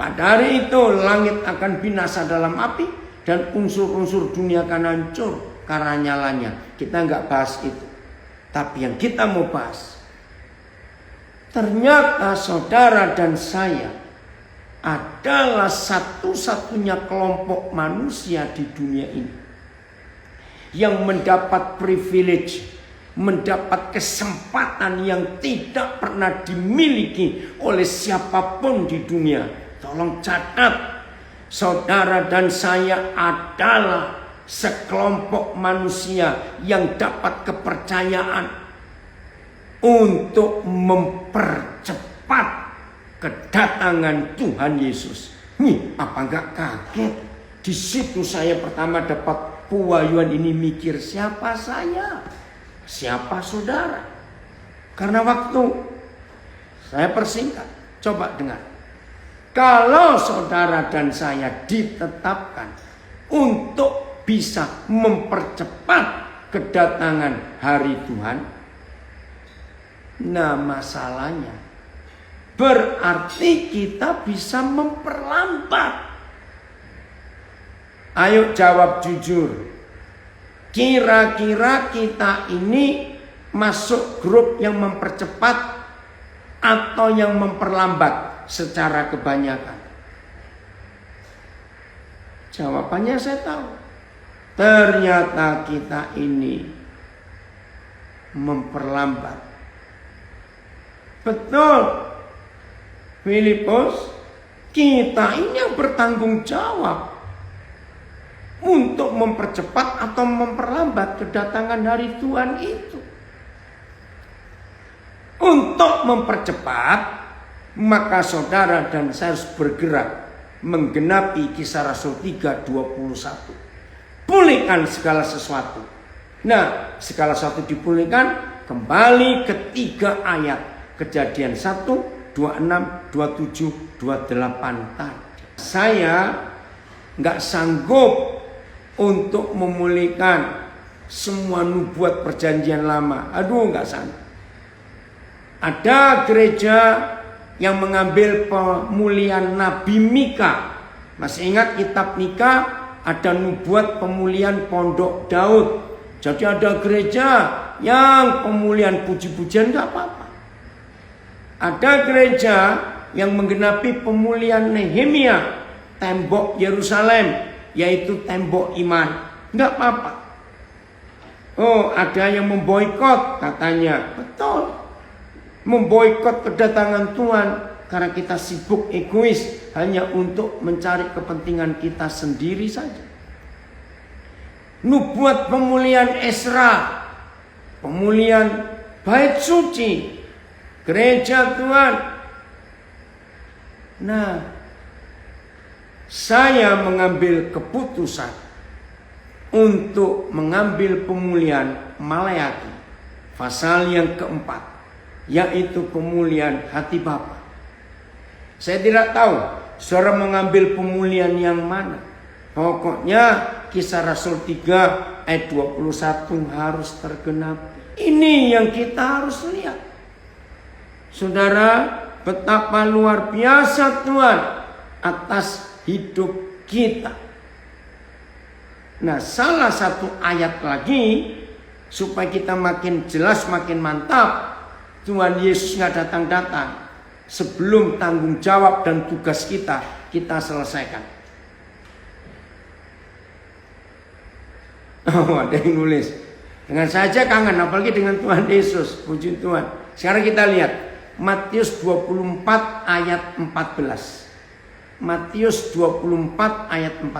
Pada hari itu langit akan binasa dalam api dan unsur-unsur dunia akan hancur karena nyalanya. Kita nggak bahas itu. Tapi yang kita mau bahas, ternyata saudara dan saya adalah satu-satunya kelompok manusia di dunia ini yang mendapat privilege, mendapat kesempatan yang tidak pernah dimiliki oleh siapapun di dunia. Tolong catat, saudara dan saya adalah sekelompok manusia yang dapat kepercayaan untuk mempercepat kedatangan Tuhan Yesus. Apa enggak kaget? Di situ saya pertama dapat pewahyuan ini, mikir siapa saya? Siapa saudara? Karena waktu saya persingkat. Coba dengar. Kalau saudara dan saya ditetapkan untuk bisa mempercepat kedatangan hari Tuhan, nah masalahnya berarti kita bisa memperlambat. Ayo jawab jujur. Kira-kira kita ini masuk grup yang mempercepat atau yang memperlambat secara kebanyakan? Jawabannya saya tahu. Ternyata kita ini memperlambat. Betul. Filipus, kita ini yang bertanggung jawab untuk mempercepat atau memperlambat kedatangan hari Tuhan itu. Untuk mempercepat, maka saudara dan saya harus bergerak menggenapi Kisah Rasul 3:21. Pulihkan segala sesuatu. Nah, segala sesuatu dipulihkan kembali ke 3 ayat. Kejadian 1, 26, 27, 28 tadi. Saya nggak sanggup untuk memulihkan semua nubuat perjanjian lama. Aduh, nggak sanggup. Ada gereja yang mengambil pemulihan Nabi Mika. Masih ingat kitab Mika? Ada nubuat pemulihan pondok Daud. Jadi ada gereja yang pemulihan puji-pujian nggak apa-apa. Ada gereja yang menggenapi pemulihan Nehemia, tembok Yerusalem, yaitu tembok iman, nggak apa-apa. Oh, ada yang memboikot katanya, betul. Memboikot kedatangan Tuhan karena kita sibuk egois hanya untuk mencari kepentingan kita sendiri saja. Nubuat pemulihan Esra, pemulihan bait suci, gereja Tuhan. Nah, saya mengambil keputusan untuk mengambil pemulihan Maleakhi pasal yang keempat, yaitu pemulihan hati Bapa. Saya tidak tahu saudara mengambil pemulihan yang mana. Pokoknya Kisah Rasul 3 ayat 21 harus tergenapi. Ini yang kita harus lihat. Saudara, betapa luar biasa Tuhan atas hidup kita. Nah, salah satu ayat lagi supaya kita makin jelas, makin mantap. Tuhan Yesus nggak datang-datang sebelum tanggung jawab dan tugas kita selesaikan. Oh, ada yang nulis. Dengan saja kangen, apalagi dengan Tuhan Yesus. Puji Tuhan. Sekarang kita lihat Matius 24 ayat 14. Matius 24 ayat 14.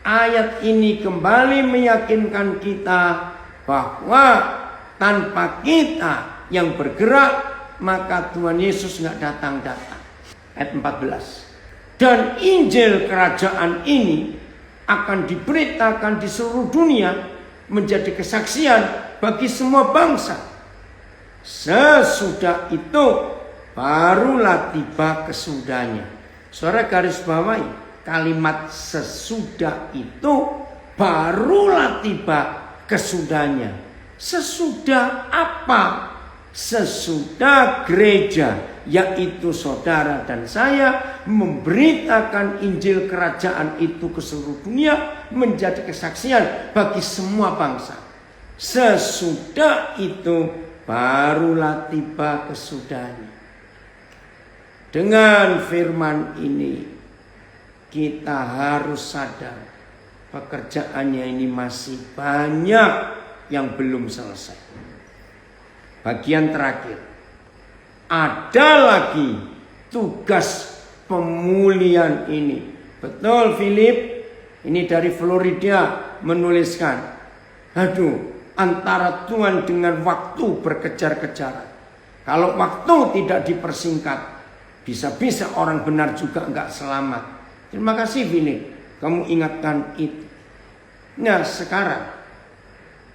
Ayat ini kembali meyakinkan kita bahwa tanpa kita yang bergerak, maka Tuhan Yesus nggak datang-datang. Ayat 14. Dan Injil kerajaan ini akan diberitakan di seluruh dunia menjadi kesaksian bagi semua bangsa. Sesudah itu barulah tiba kesudahnya. Saudara garis bawahi kalimat sesudah itu barulah tiba kesudahnya. Sesudah apa? Sesudah gereja, yaitu saudara dan saya, memberitakan Injil kerajaan itu ke seluruh dunia menjadi kesaksian bagi semua bangsa. Sesudah itu barulah tiba kesudahnya. Dengan firman ini kita harus sadar pekerjaannya ini masih banyak yang belum selesai. Bagian terakhir, ada lagi tugas pemulihan ini. Betul, Philip? Ini dari Florida menuliskan. Aduh, antara Tuhan dengan waktu berkejar-kejaran. Kalau waktu tidak dipersingkat, bisa-bisa orang benar juga enggak selamat. Terima kasih, Philip. Kamu ingatkan itu. Nah, sekarang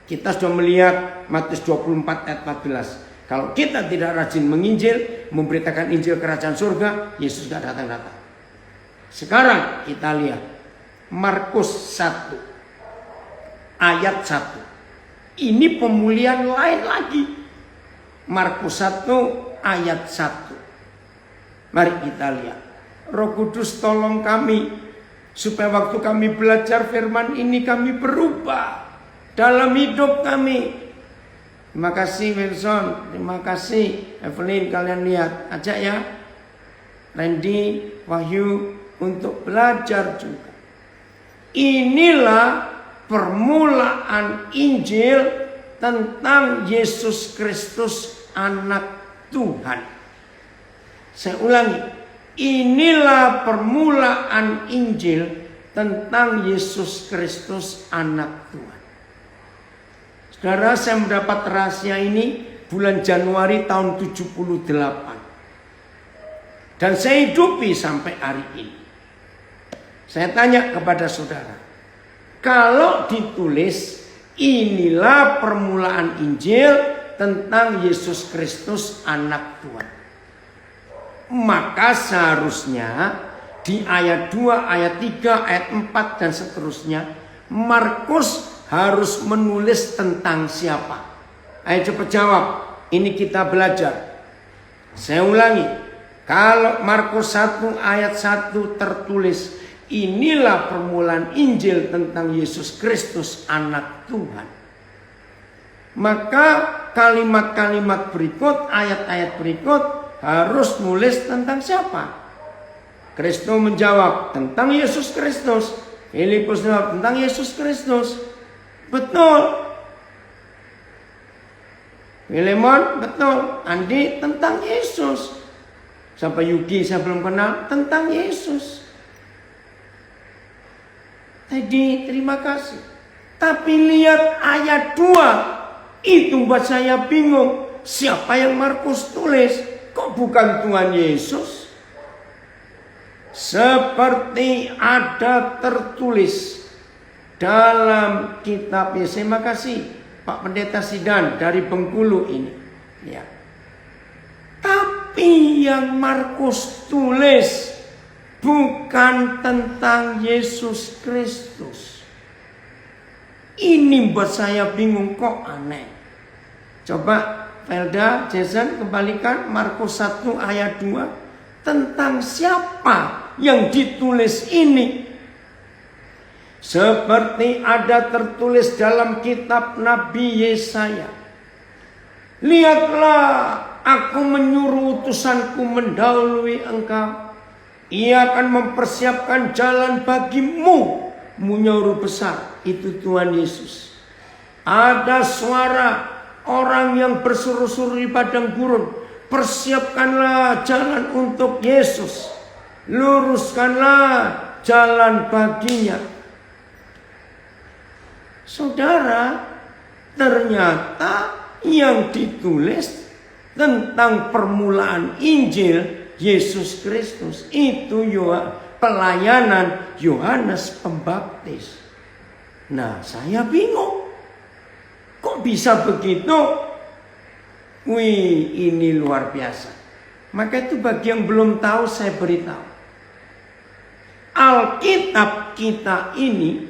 kita sudah melihat Matius 24 ayat 14. Kalau kita tidak rajin menginjil, memberitakan Injil kerajaan surga, Yesus tidak datang-datang. Sekarang kita lihat Markus 1 ayat 1. Ini pemulihan lain lagi. Markus 1 ayat 1. Mari kita lihat. Roh Kudus tolong kami supaya waktu kami belajar firman ini kami berubah dalam hidup kami. Terima kasih Wilson, terima kasih Evelyn, kalian lihat ajak ya Randy, Wahyu untuk belajar juga. Inilah permulaan Injil tentang Yesus Kristus anak Tuhan. Saya ulangi, inilah permulaan Injil tentang Yesus Kristus anak Tuhan. Saudara, saya mendapat rahasia ini bulan Januari tahun 78. Dan saya hidupi sampai hari ini. Saya tanya kepada saudara, kalau ditulis inilah permulaan Injil tentang Yesus Kristus anak Tuhan, maka seharusnya di ayat 2, ayat 3, ayat 4 dan seterusnya Markus harus menulis tentang siapa? Ayo cepat jawab. Ini kita belajar. Saya ulangi. Kalau Markus 1 ayat 1 tertulis inilah permulaan Injil tentang Yesus Kristus anak Tuhan, Maka kalimat-kalimat berikut, ayat-ayat berikut harus nulis tentang siapa? Kristus menjawab tentang Yesus Kristus. Filipus menjawab tentang Yesus Kristus. Betul. Filemon betul. Andi tentang Yesus. Sampai Yuki saya belum kenal, tentang Yesus. Jadi terima kasih. Tapi lihat ayat 2. Itu buat saya bingung. Siapa yang Markus tulis? Kok bukan Tuhan Yesus? Seperti ada tertulis dalam kitab. Ya, terima kasih Pak Pendeta Sidan dari Bengkulu ini. Ya. Tapi yang Markus tulis bukan tentang Yesus Kristus. Ini buat saya bingung, kok aneh. Coba Felda, Jason kembalikan Markus 1 ayat 2. Tentang siapa yang ditulis ini? Seperti ada tertulis dalam kitab Nabi Yesaya. Lihatlah, aku menyuruh utusanku mendahului engkau. Ia akan mempersiapkan jalan bagimu. Menyuruh besar, itu Tuhan Yesus. Ada suara orang yang berseru-seru di padang gurun. Persiapkanlah jalan untuk Yesus. Luruskanlah jalan baginya. Saudara, ternyata yang ditulis tentang permulaan Injil Yesus Kristus itu pelayanan Yohanes Pembaptis. Nah, saya bingung. Kok bisa begitu? Wih, ini luar biasa. Maka itu bagi yang belum tahu saya beritahu. Alkitab kita ini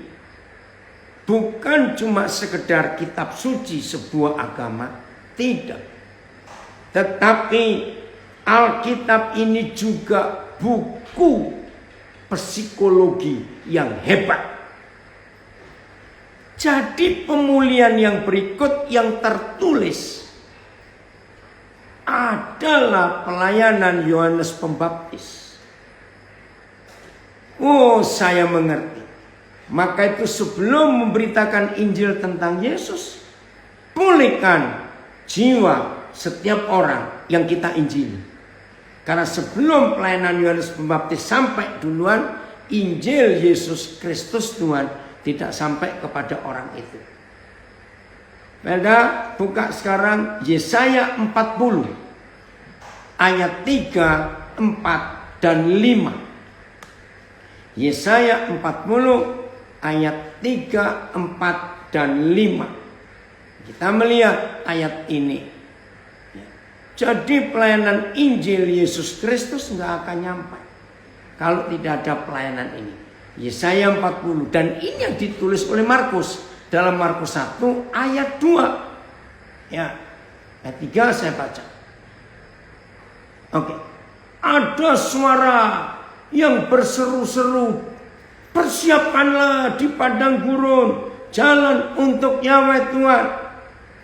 bukan cuma sekedar kitab suci sebuah agama. Tidak. Tetapi Alkitab ini juga buku psikologi yang hebat. Jadi pemulihan yang berikut yang tertulis adalah pelayanan Yohanes Pembaptis. Oh, saya mengerti. Maka itu sebelum memberitakan Injil tentang Yesus, pulihkan jiwa setiap orang yang kita injili. Karena sebelum pelayanan Yohanes Pembaptis sampai duluan, Injil Yesus Kristus Tuhan tidak sampai kepada orang itu. Beda, buka sekarang Yesaya 40 ayat 3, 4 dan 5. Yesaya 40 ayat 3, 4 dan 5. Kita melihat ayat ini. Jadi pelayanan Injil Yesus Kristus nggak akan nyampe kalau tidak ada pelayanan ini. Yesaya 40 dan ini yang ditulis oleh Markus. Dalam Markus 1 ayat 2. Ya, ayat 3 saya baca. Oke. Ada suara yang berseru-seru. Persiapkanlah di padang gurun jalan untuk Yahweh Tuhan.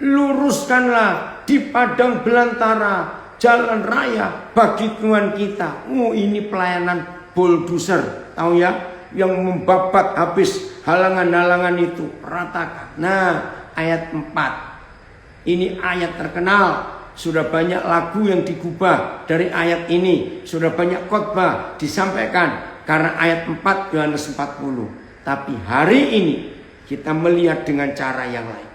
Luruskanlah di padang belantara jalan raya bagi Tuhan kita. Ini pelayanan bulldozer. Tahu ya? Yang membabat habis halangan-halangan itu, ratakan. Nah, ayat 4. Ini ayat terkenal. Sudah banyak lagu yang digubah dari ayat ini. Sudah banyak khotbah disampaikan karena ayat 4 Yohanes 40. Tapi hari ini kita melihat dengan cara yang lain.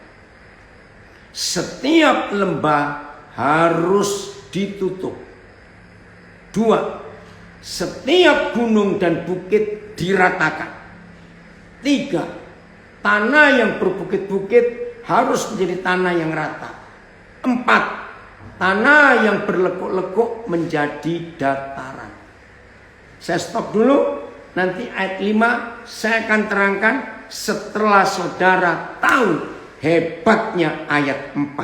Setiap lembah harus ditutup. 2. Setiap gunung dan bukit diratakan. 3. Tanah yang berbukit-bukit harus menjadi tanah yang rata. 4. Tanah yang berlekuk-lekuk menjadi dataran. Saya stop dulu. Nanti ayat 5 saya akan terangkan setelah saudara tahu hebatnya ayat 4.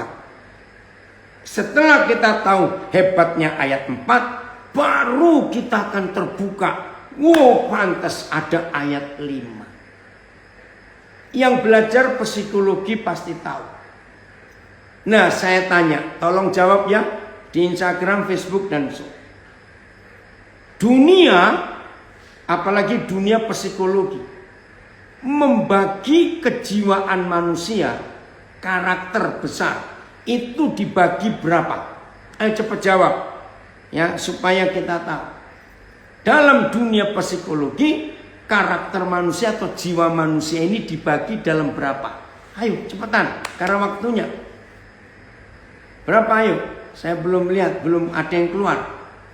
Setelah kita tahu hebatnya ayat 4, baru kita akan terbuka. Wow, pantas ada ayat 5. Yang belajar psikologi pasti tahu. Nah, saya tanya, tolong jawab ya di Instagram, Facebook, dan so. Dunia, apalagi dunia psikologi, membagi kejiwaan manusia, karakter besar, itu dibagi berapa? Ayo cepat jawab ya, supaya kita tahu. Dalam dunia psikologi, karakter manusia atau jiwa manusia ini dibagi dalam berapa? Ayo cepetan, karena waktunya. Berapa ayo? Saya belum lihat, belum ada yang keluar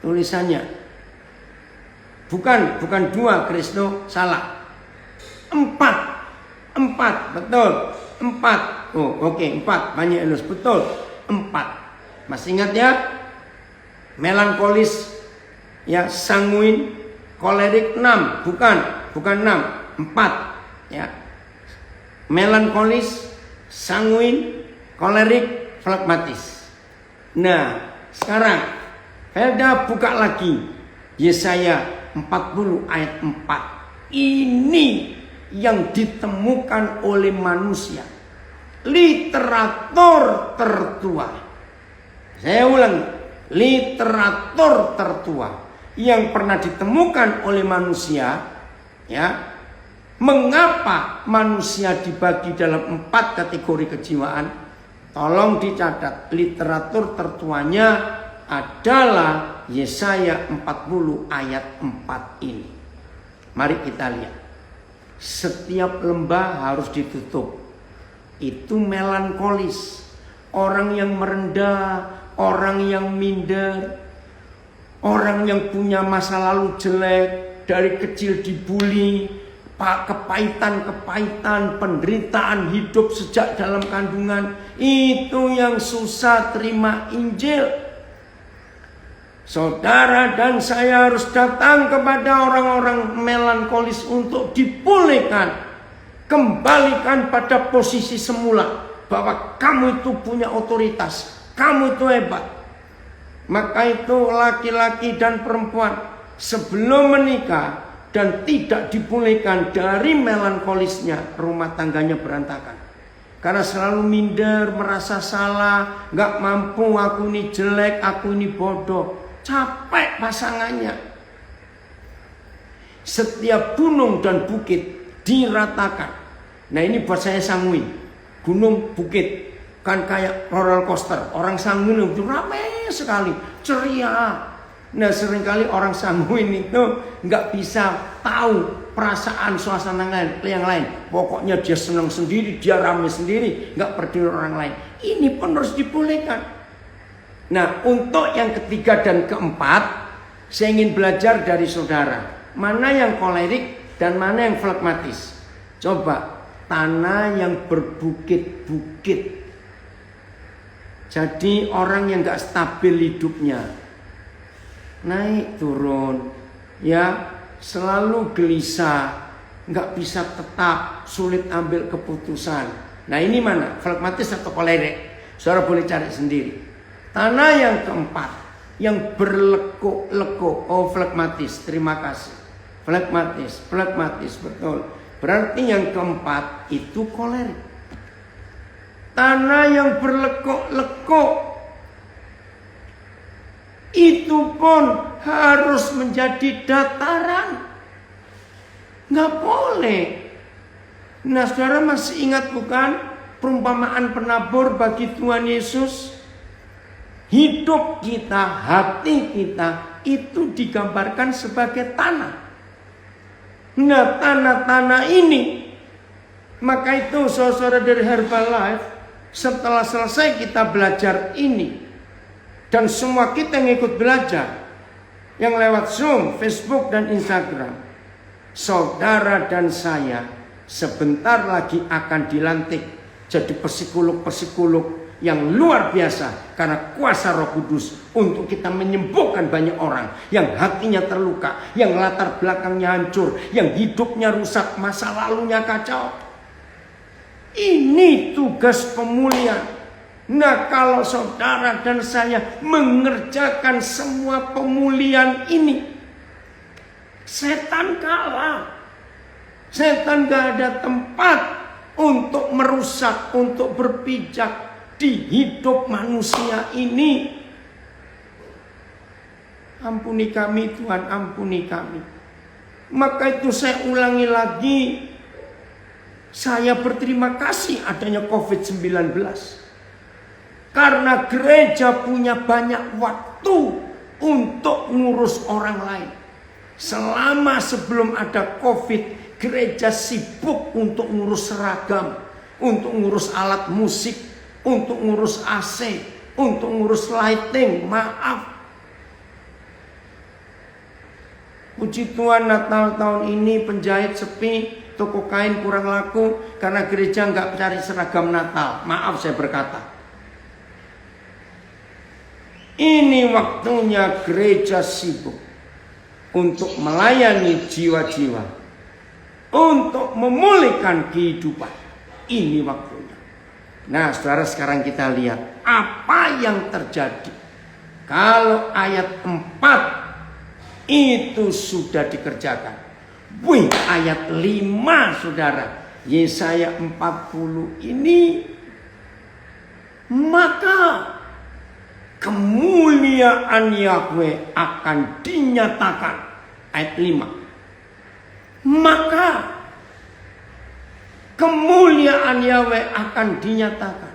tulisannya. Bukan 2, Krisno, salah. 4, betul. 4. Oh, oke, 4. Banyak ilus, betul. 4. Masih ingat ya? Melankolis, ya, sanguin, kolerik 6, bukan 6, 4, ya. Melankolis, sanguin, kolerik, flegmatis. Nah, sekarang Felda buka lagi Yesaya 40 ayat 4. Ini yang ditemukan oleh manusia, literatur tertua. Saya ulang, literatur tertua yang pernah ditemukan oleh manusia, ya. Mengapa manusia dibagi dalam 4 kategori kejiwaan? Tolong dicatat, literatur tertuanya adalah Yesaya 40 ayat 4 ini. Mari kita lihat. Setiap lembah harus ditutup. Itu melankolis, orang yang merendah, orang yang minder, orang yang punya masa lalu jelek, dari kecil dibully, kepahitan, penderitaan hidup sejak dalam kandungan, itu yang susah terima Injil. Saudara dan saya harus datang kepada orang-orang melankolis untuk dipulihkan, kembalikan pada posisi semula, bahwa kamu itu punya otoritas, kamu itu hebat. Maka itu laki-laki dan perempuan sebelum menikah dan tidak dipulihkan dari melankolisnya, rumah tangganya berantakan. Karena selalu minder, merasa salah, gak mampu, aku ini jelek, aku ini bodoh. Capek pasangannya. Setiap gunung dan bukit diratakan. Nah, ini buat saya sanguin. Gunung, bukit, kan kayak roller coaster. Orang sanguin itu ramai sekali, ceria. Nah, seringkali orang sanguin itu nggak bisa tahu perasaan suasana yang lain. Pokoknya dia senang sendiri, dia ramai sendiri, nggak peduli orang lain. Ini pun harus dipulihkan. Nah, untuk yang ketiga dan keempat, saya ingin belajar dari saudara. Mana yang kolerik dan mana yang flegmatis. Coba, tanah yang berbukit-bukit. Jadi orang yang gak stabil hidupnya, naik turun, ya, selalu gelisah, gak bisa tetap, sulit ambil keputusan. Nah, ini mana? Flegmatis atau kolerik? Saudara boleh cari sendiri. Tanah yang keempat, yang berlekuk-lekuk. Oh, flegmatis, terima kasih. Flegmatis, betul. Berarti yang keempat itu kolerik. Tanah yang berlekuk-lekuk itu pun harus menjadi dataran. Nggak boleh. Nah, saudara masih ingat bukan perumpamaan penabur bagi Tuhan Yesus? Hidup kita, hati kita itu digambarkan sebagai tanah. Nah, tanah-tanah ini, maka itu saudara dari Herbalife, setelah selesai kita belajar ini, dan semua kita yang ikut belajar, yang lewat Zoom, Facebook, dan Instagram, saudara dan saya sebentar lagi akan dilantik jadi psikolog-psikolog yang luar biasa karena kuasa Roh Kudus untuk kita menyembuhkan banyak orang yang hatinya terluka, yang latar belakangnya hancur, yang hidupnya rusak, masa lalunya kacau. Ini tugas pemulihan. Nah, kalau saudara dan saya mengerjakan semua pemulihan ini, setan kalah. Setan gak ada tempat untuk merusak, untuk berpijak. di hidup manusia ini. Ampuni kami Tuhan, ampuni kami. Maka itu saya ulangi lagi, saya berterima kasih adanya COVID-19. Karena gereja punya banyak waktu untuk ngurus orang lain. Selama sebelum ada COVID, gereja sibuk untuk ngurus seragam, untuk ngurus alat musik, untuk ngurus AC, untuk ngurus lighting. Maaf. Puji Tuhan, Natal tahun ini penjahit sepi, toko kain kurang laku karena gereja nggak cari seragam Natal. Maaf saya berkata. Ini waktunya gereja sibuk untuk melayani jiwa-jiwa, untuk memulihkan kehidupan. Ini waktunya. Nah, saudara, sekarang kita lihat apa yang terjadi. Kalau ayat 4 itu sudah dikerjakan. Wih, ayat 5 saudara, Yesaya 40 ini, maka kemuliaan Yahweh akan dinyatakan. Ayat 5. Maka kemuliaan Yahweh akan dinyatakan.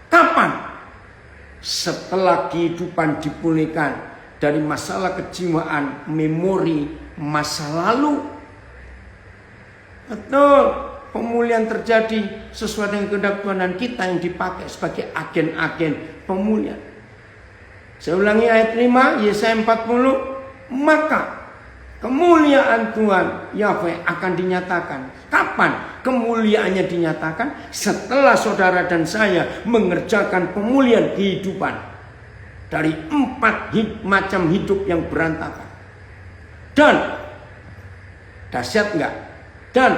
Kapan? Setelah kehidupan dipulihkan dari masalah kejiwaan, memori masa lalu. Betul, pemulihan terjadi sesuai dengan kehendak Tuhan dan kita yang dipakai sebagai agen-agen pemulihan. Saya ulangi ayat 5, Yesaya 40. Maka kemuliaan Tuhan Yahweh akan dinyatakan. Kapan kemuliaannya dinyatakan? Setelah saudara dan saya mengerjakan pemulihan kehidupan dari 4 macam hidup yang berantakan. Dan dahsyat enggak? Dan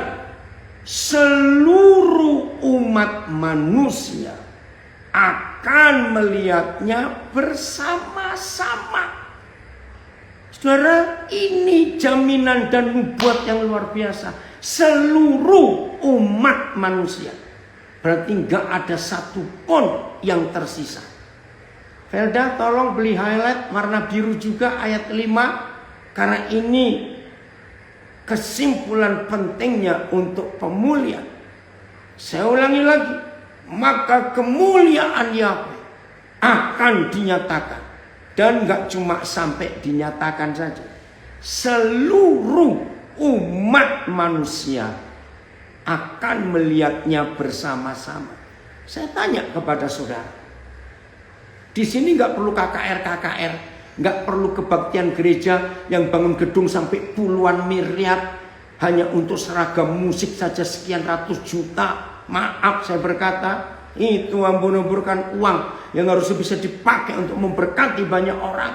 seluruh umat manusia akan melihatnya bersama-sama. Saudara, ini jaminan dan nubuat yang luar biasa. Seluruh umat manusia. Berarti enggak ada satu pun yang tersisa. Felda, tolong beli highlight warna biru juga ayat 5. Karena ini kesimpulan pentingnya untuk pemulihan. Saya ulangi lagi. Maka kemuliaan Yahweh akan dinyatakan. Dan gak cuma sampai dinyatakan saja. Seluruh umat manusia akan melihatnya bersama-sama. Saya tanya kepada saudara. Di sini nggak perlu KKR, nggak perlu kebaktian gereja yang bangun gedung sampai puluhan miliar hanya untuk seragam musik saja sekian ratus juta. Maaf saya berkata, itu hambur-hamburkan uang yang harus bisa dipakai untuk memberkati banyak orang.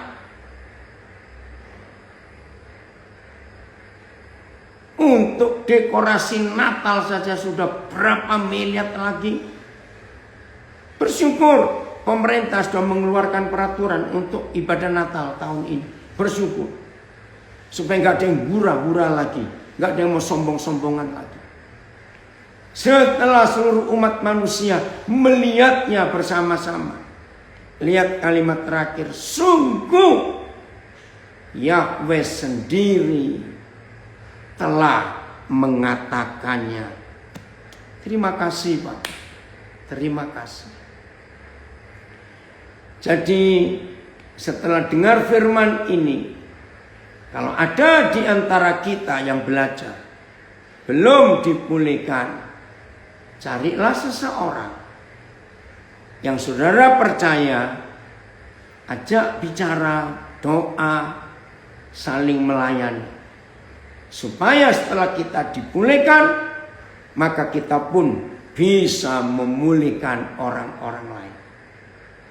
Untuk dekorasi Natal saja sudah berapa miliar lagi. Bersyukur pemerintah sudah mengeluarkan peraturan untuk ibadah Natal tahun ini. Bersyukur. Supaya nggak ada yang hura-hura lagi. Nggak ada yang mau sombong-sombongan lagi. Setelah seluruh umat manusia melihatnya bersama-sama. Lihat kalimat terakhir. Sungguh Yahweh sendiri telah mengatakannya. Terima kasih Pak. Terima kasih. Jadi setelah dengar firman ini, kalau ada di antara kita yang belajar belum dipulihkan, carilah seseorang yang saudara percaya, ajak bicara, doa, saling melayani. Supaya setelah kita dipulihkan, maka kita pun bisa memulihkan orang-orang lain.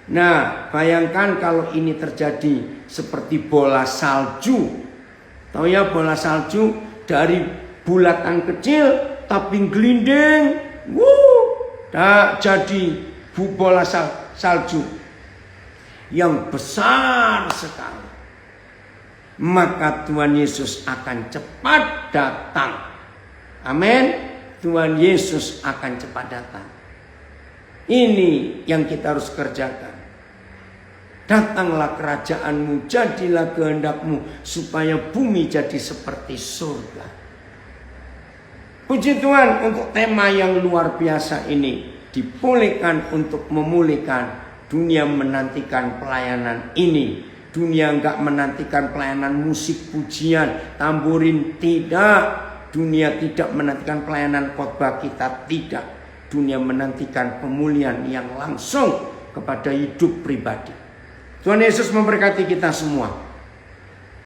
Nah, bayangkan kalau ini terjadi seperti bola salju. Tahu ya bola salju dari bulatan kecil tapi gelinding. Jadi bola salju yang besar sekali. Maka Tuhan Yesus akan cepat datang. Amin. Tuhan Yesus akan cepat datang. Ini yang kita harus kerjakan. Datanglah kerajaanmu, jadilah kehendakmu, supaya bumi jadi seperti surga. Puji Tuhan untuk tema yang luar biasa ini. Dipulihkan untuk memulihkan. Dunia menantikan pelayanan ini. Dunia enggak menantikan pelayanan musik, pujian, tamburin. Tidak. Dunia tidak menantikan pelayanan khotbah kita. Tidak. Dunia menantikan pemulihan yang langsung kepada hidup pribadi. Tuhan Yesus memberkati kita semua.